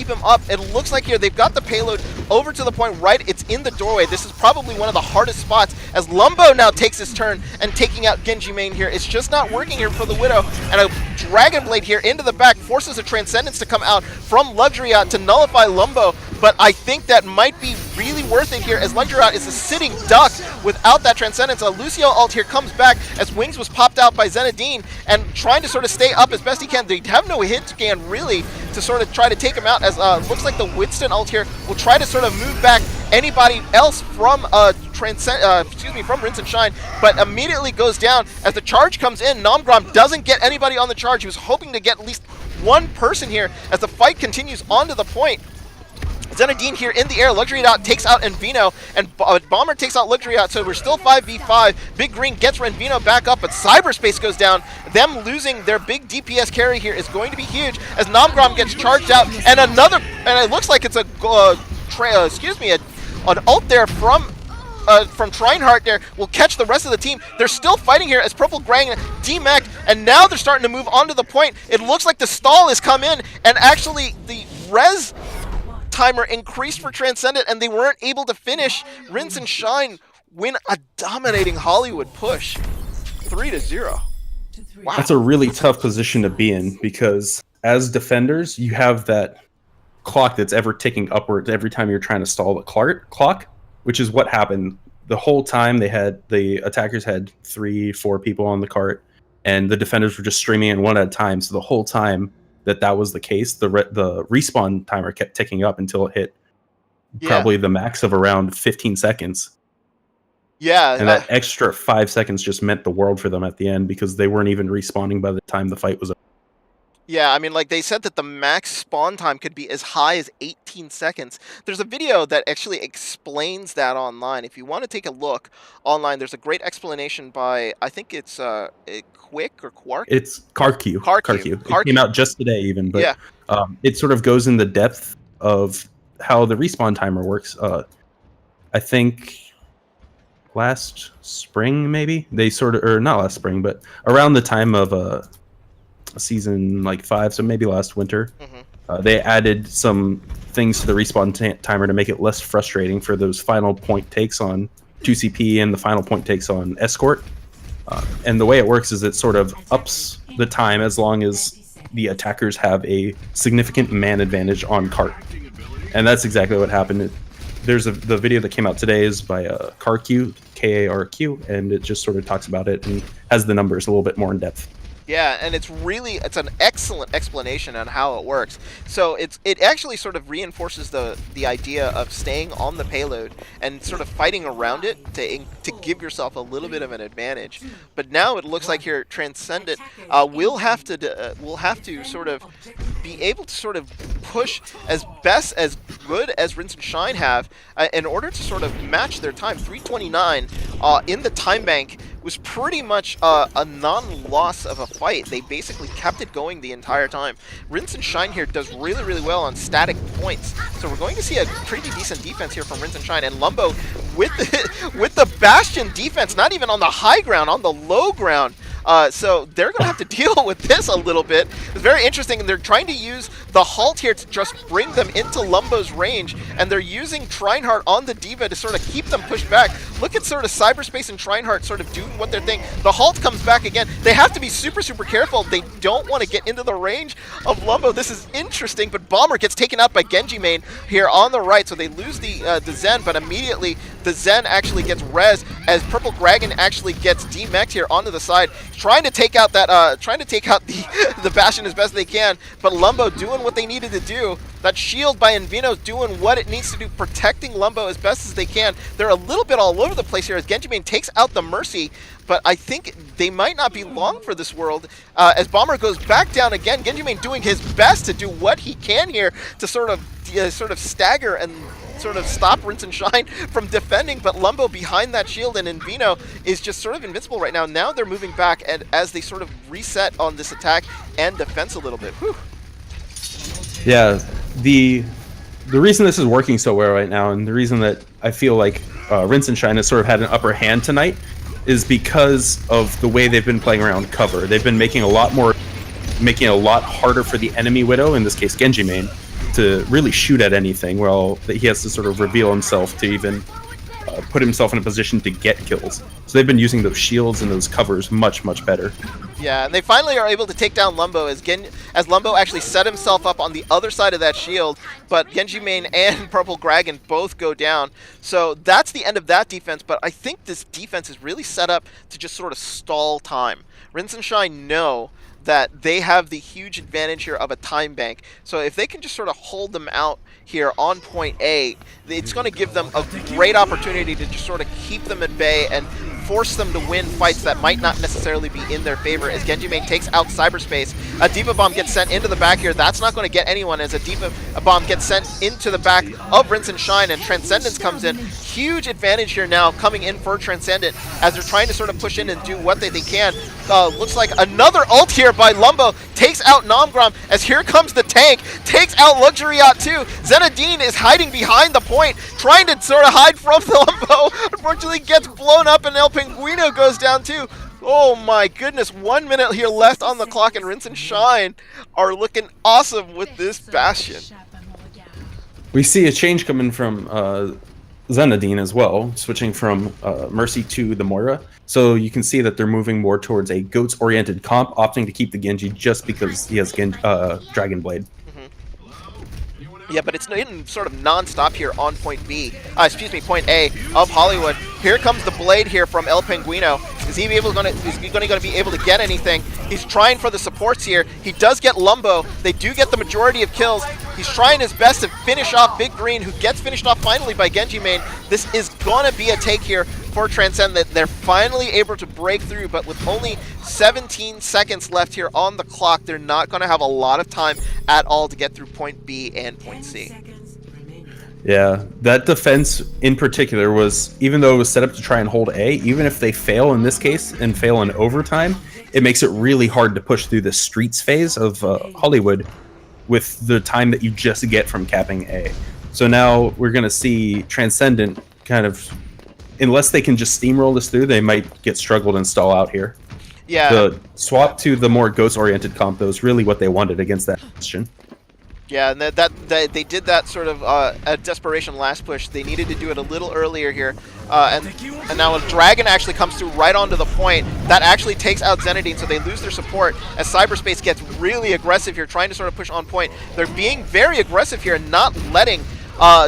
him up. It looks like here they've got the payload over to the point right. It's in the doorway. This is probably one of the hardest spots, as Lumbo now takes his turn and taking out Genji main here. It's just not working here for the Widow, and a Dragon Blade here into the back forces a Transcendence to come out from Luxury Yacht to nullify Lumbo, but I think that might be really worth it here, as Luxury Yacht is a sitting duck without that Transcendence. A Lucio ult here comes back, as Wings was popped out by Zenadine, and trying to sort of stay up as best he can. They have no hit scan really to sort of try to take him out, as looks like the Winston ult here will try to sort of move back anybody else from from Rinse and Shine, but immediately goes down as the charge comes in. Nomgrom doesn't get anybody on the charge. He was hoping to get at least one person here, as the fight continues onto the point. Zenadine here in the air. Luxury Yacht takes out Envino, and Bomber takes out Luxury Yacht, so we're still 5v5. Big Green gets Envino back up, but Cyberspace goes down. Them losing their big DPS carry here is going to be huge, as Nomgrom gets charged out, and it looks like it's an ult there from Trinehart there will catch the rest of the team. They're still fighting here, as Purple Grang demech, and now they're starting to move onto the point. It looks like the stall has come in, and actually the res timer increased for Transcendent, and they weren't able to finish. Rinse and Shine win a dominating Hollywood push, 3-0. Wow. That's a really tough position to be in, because as defenders, you have that clock that's ever ticking upwards every time you're trying to stall the clock, which is what happened the whole time. The attackers had 3-4 people on the cart, and the defenders were just streaming in one at a time. So the whole time that was the case, the respawn timer kept ticking up until it hit probably the max of around 15 seconds. Yeah, and that extra 5 seconds just meant the world for them at the end, because they weren't even respawning by the time the fight was over. Yeah, I mean, like, they said that the max spawn time could be as high as 18 seconds. There's a video that actually explains that online. If you want to take a look online, there's a great explanation by, I think it's Quick or Quark? It's Karq. It came out just today even, but yeah. It sort of goes in the depth of how the respawn timer works. I think last spring, maybe? They sort of, or not last spring, but around the time of season like 5, so maybe last winter, they added some things to the respawn timer to make it less frustrating for those final point takes on 2CP and the final point takes on Escort. And the way it works is it sort of ups the time as long as the attackers have a significant man advantage on cart. And that's exactly what happened. there's the video that came out today is by Karq, Karq, and it just sort of talks about it and has the numbers a little bit more in depth. Yeah, and it's an excellent explanation on how it works. So it actually sort of reinforces the idea of staying on the payload and sort of fighting around it to give yourself a little bit of an advantage. But now it looks like here Transcendent will have to sort of be able to sort of push as good as Rinse and Shine have in order to sort of match their time. 3:29 in the time bank was pretty much a non-loss of a fight. They basically kept it going the entire time. Rinse and Shine here does really, really well on static points. So we're going to see a pretty decent defense here from Rinse and Shine. And Lumbo with the Bastion defense, not even on the high ground, on the low ground. So they're going to have to deal with this a little bit. It's very interesting, and they're trying to use the halt here to just bring them into Lumbo's range, and they're using Trinehart on the D.Va to sort of keep them pushed back. Look at sort of Cyberspace and Trinehart sort of doing what they're thinking. The halt comes back again. They have to be super, super careful. They don't want to get into the range of Lumbo. This is interesting, but Bomber gets taken out by Genji main here on the right, so they lose the Zen, but immediately the Zen actually gets rezzed as Purple Dragon actually gets demeched here onto the side, trying to take out the Bastion as best they can, but Lumbo doing what they needed to do. That shield by Envino's doing what it needs to do, protecting Lumbo as best as they can. They're a little bit all over the place here as Genji main takes out the Mercy, but I think they might not be long for this world as Bomber goes back down again. Genji main doing his best to do what he can here to sort of stagger and sort of stop Rinse and Shine from defending, but Lumbo behind that shield, and Envino is just sort of invincible right now. Now they're moving back, and as they sort of reset on this attack and defense a little bit. Whew. Yeah, the reason this is working so well right now, and the reason that I feel like Rinse and Shine has sort of had an upper hand tonight, is because of the way they've been playing around cover. They've been making it a lot harder for the enemy Widow, in this case Genji main, to really shoot at anything. Well, he has to sort of reveal himself to even put himself in a position to get kills. So they've been using those shields and those covers much, much better. Yeah, and they finally are able to take down Lumbo as Lumbo actually set himself up on the other side of that shield, but Genji main and Purple Dragon both go down. So that's the end of that defense, but I think this defense is really set up to just sort of stall time. Rinse and Shine know that they have the huge advantage here of a time bank. So if they can just sort of hold them out here on point A, it's going to give them a great opportunity to just sort of keep them at bay and force them to win fights that might not necessarily be in their favor. As Genji main takes out Cyberspace, a D.Va bomb gets sent into the back here. That's not going to get anyone, as a D.Va bomb gets sent into the back of Rinse and Shine, and Transcendence comes in. Huge advantage here now coming in for Transcendent as they're trying to sort of push in and do what they can. Looks like another ult here by Lumbo takes out Nomgrom, as here comes the tank, takes out Luxury Yacht too. Zenadine is hiding behind the point, trying to sort of hide from Lumbo. Unfortunately gets blown up, and El Pinguino goes down too. Oh my goodness, 1 minute here left on the clock, and Rinse and Shine are looking awesome with this Bastion. We see a change coming from Zenadine as well, switching from Mercy to the Moira. So you can see that they're moving more towards a Goats-oriented comp, opting to keep the Genji just because he has Dragon Blade. Yeah, but it's in sort of non-stop here on point B. Point A of Hollywood. Here comes the blade here from El Pinguino. Is he going to be able to get anything? He's trying for the supports here. He does get Lumbo. They do get the majority of kills. He's trying his best to finish off Big Green, who gets finished off finally by Genji main. This is going to be a take here for Transcendent. They're finally able to break through, but with only 17 seconds left here on the clock, they're not going to have a lot of time at all to get through point B and point C. Yeah, that defense in particular was, even though it was set up to try and hold A, even if they fail in this case and fail in overtime, it makes it really hard to push through the streets phase of Hollywood with the time that you just get from capping A. So now we're going to see Transcendent kind of, unless they can just steamroll this through, they might get struggled and stall out here. Yeah. The swap to the more Ghost-oriented comp, though, is really what they wanted against that Bastion. Yeah, and that they did that sort of a desperation last push. They needed to do it a little earlier here, and now a Dragon actually comes through right onto the point. That actually takes out Zenadine, so they lose their support as Cyberspace gets really aggressive here, trying to sort of push on point. They're being very aggressive here and not letting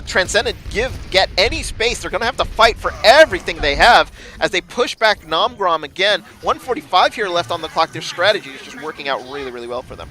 Transcendent get any space. They're going to have to fight for everything they have as they push back Nomgrom again. 145 here left on the clock. Their strategy is just working out really, really well for them.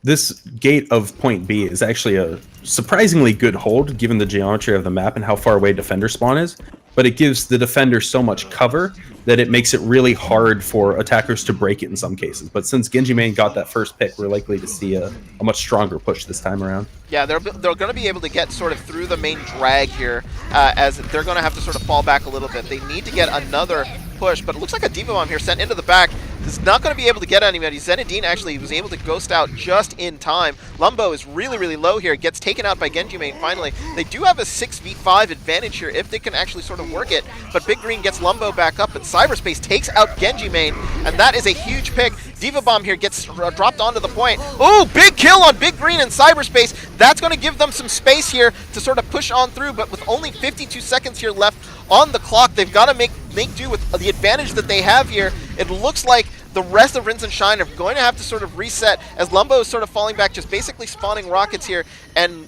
This gate of point B is actually a surprisingly good hold given the geometry of the map and how far away defender spawn is, but it gives the defender so much cover that it makes it really hard for attackers to break it in some cases. But since Genji Main got that first pick, we're likely to see a much stronger push this time around. Yeah, they're going to be able to get sort of through the main drag here, as they're going to have to sort of fall back a little bit. They need to get another push, but it looks like a Diva Bomb here sent into the back is not going to be able to get anybody. Zenadine actually was able to ghost out just in time. Lumbo is really, really low here. Gets taken out by Genji Main finally. They do have a 6v5 advantage here if they can actually sort of work it, but Big Green gets Lumbo back up, but Cyberspace takes out Genji Main, and that is a huge pick. Diva Bomb here gets dropped onto the point. Oh, big kill on Big Green and Cyberspace. That's going to give them some space here to sort of push on through, but with only 52 seconds here left on the clock, they've got to make do with the advantage that they have here. It looks like the rest of Rinse and Shine are going to have to sort of reset as Lumbo is sort of falling back, just basically spawning rockets here, and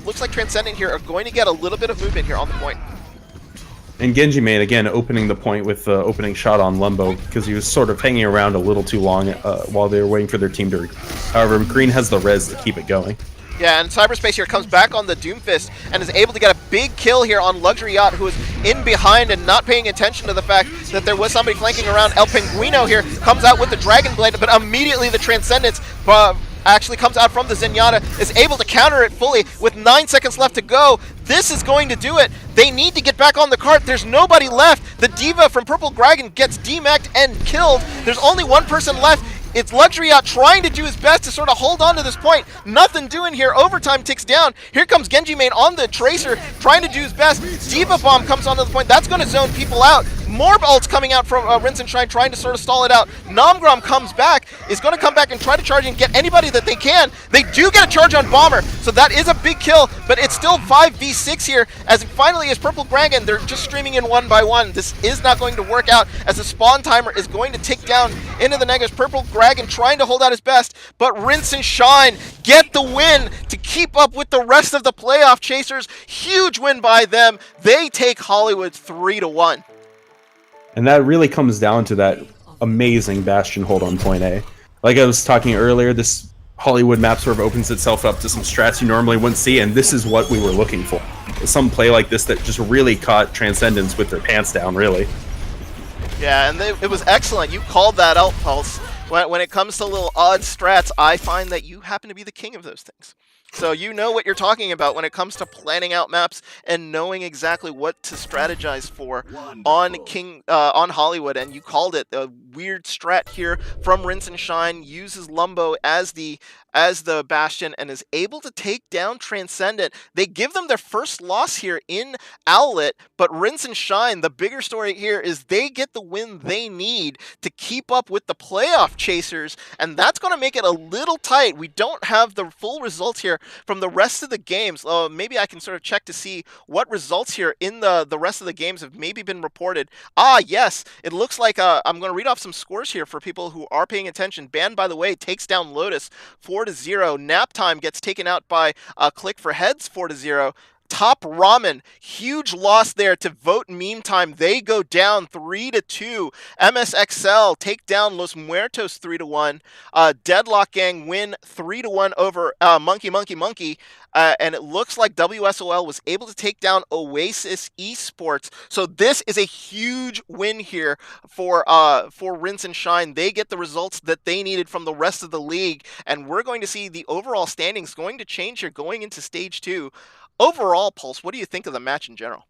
looks like Transcendent here are going to get a little bit of movement here on the point. And Genji Main, again, opening the point with the opening shot on Lumbo because he was sort of hanging around a little too long while they were waiting for their team to... However, Green has the res to keep it going. Yeah, and Cyberspace here comes back on the Doomfist and is able to get a big kill here on Luxury Yacht, who is in behind and not paying attention to the fact that there was somebody flanking around. El Pinguino here comes out with the Dragon Blade, but immediately the Transcendence actually comes out from the Zenyatta, is able to counter it fully with 9 seconds left to go. This is going to do it. They need to get back on the cart. There's nobody left. The Diva from Purple Dragon gets demacked and killed. There's only one person left. It's Luxury Yacht trying to do his best to sort of hold on to this point. Nothing doing here. Overtime ticks down. Here comes Genji Main on the Tracer, trying to do his best. Diva Bomb comes onto the point. That's going to zone people out. More ults coming out from Rinse and Shine, trying to sort of stall it out. Nomgrom comes back, is going to come back and try to charge and get anybody that they can. They do get a charge on Bomber, so that is a big kill, but it's still 5v6 here, as it finally is Purple Dragon. They're just streaming in one by one. This is not going to work out, as the spawn timer is going to tick down into the negatives. Purple Dragon trying to hold out his best, but Rinse and Shine get the win to keep up with the rest of the playoff chasers. Huge win by them. They take Hollywood 3-1. And that really comes down to that amazing Bastion hold on point A. Like I was talking earlier, this Hollywood map sort of opens itself up to some strats you normally wouldn't see, and this is what we were looking for. Some play like this that just really caught Transcendence with their pants down, really. Yeah, and it was excellent. You called that out, Pulse. When it comes to little odd strats, I find that you happen to be the king of those things. So you know what you're talking about when it comes to planning out maps and knowing exactly what to strategize for on Hollywood, and you called it. A weird strat here from Rinse and Shine uses Lumbo as the Bastion and is able to take down Transcendent. They give them their first loss here in OWLET, but Rinse and Shine, the bigger story here is they get the win they need to keep up with the playoff chasers, and that's going to make it a little tight. We don't have the full results here from the rest of the games. Maybe I can sort of check to see what results here in the rest of the games have maybe been reported. Yes, it looks like I'm going to read off some scores here for people who are paying attention. Band, by the way, takes down Lotus 4-0. Nap Time gets taken out by Click for Heads 4-0. Top Ramen, huge loss there to Vote Meme Time. They go down 3-2. MSXL take down Los Muertos 3-1. Deadlock Gang win 3-1 over Monkey Monkey Monkey. And it looks like WSOL was able to take down Oasis Esports. So this is a huge win here for Rinse and Shine. They get the results that they needed from the rest of the league, and we're going to see the overall standings going to change here going into stage 2. Overall, Pulse, what do you think of the match in general?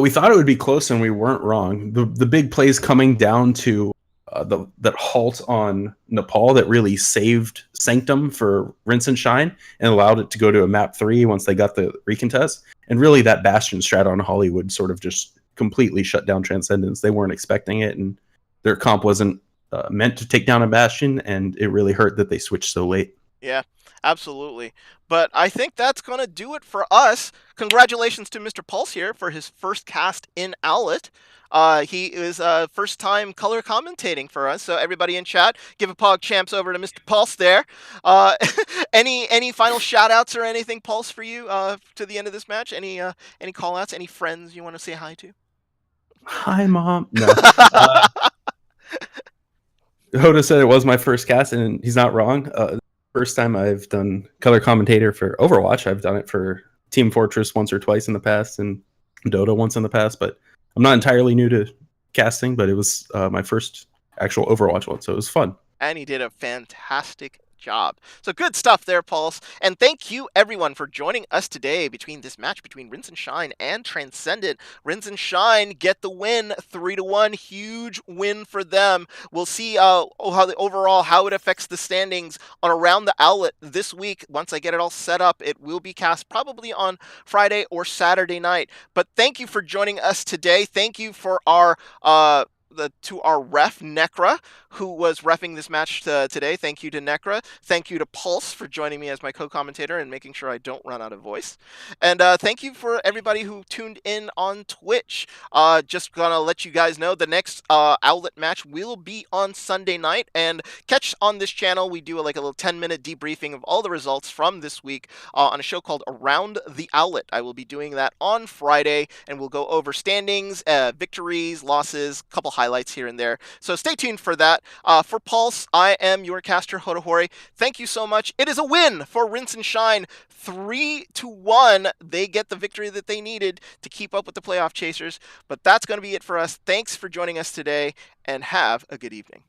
We thought it would be close, and we weren't wrong. The big plays coming down to that halt on Nepal that really saved Sanctum for Rinse and Shine and allowed it to go to a map 3 once they got the recontest. And really that Bastion strat on Hollywood sort of just completely shut down Transcendence. They weren't expecting it, and their comp wasn't meant to take down a Bastion, and it really hurt that they switched so late. Yeah. Absolutely. But I think that's going to do it for us. Congratulations to Mr. Pulse here for his first cast in Owlet. He is first time color commentating for us. So everybody in chat, give a pog champs over to Mr. Pulse there. Uh, any final shout outs or anything, Pulse, for you to the end of this match? Any call outs? Any friends you want to say hi to? Hi, Mom. No. Hoda said it was my first cast, and he's not wrong. First time I've done color commentator for Overwatch. I've done it for Team Fortress once or twice in the past, and Dota once in the past. But I'm not entirely new to casting, but it was my first actual Overwatch one, so it was fun. And he did a fantastic job. So good stuff there, Pulse. And thank you, everyone, for joining us today between this match between Rinse and Shine and Transcendent. Rinse and Shine get the win, 3-1. Huge win for them. We'll see how it affects the standings on Around the Outlet this week. Once I get it all set up, it will be cast probably on Friday or Saturday night. But thank you for joining us today. Thank you for our to our ref Necra, who was refing this match today. Thank you to Necra. Thank you to Pulse for joining me as my co-commentator and making sure I don't run out of voice. And thank you for everybody who tuned in on Twitch. Just gonna let you guys know the next Outlet match will be on Sunday night. And catch on this channel, we do like a little 10-minute debriefing of all the results from this week on a show called Around the Outlet. I will be doing that on Friday, and we'll go over standings, victories, losses, couple highlights here and there. So stay tuned for that. For Pulse, I am your caster, Hodahori. Thank you so much. It is a win for Rinse and Shine. 3-1. They get the victory that they needed to keep up with the playoff chasers. But that's going to be it for us. Thanks for joining us today, and have a good evening.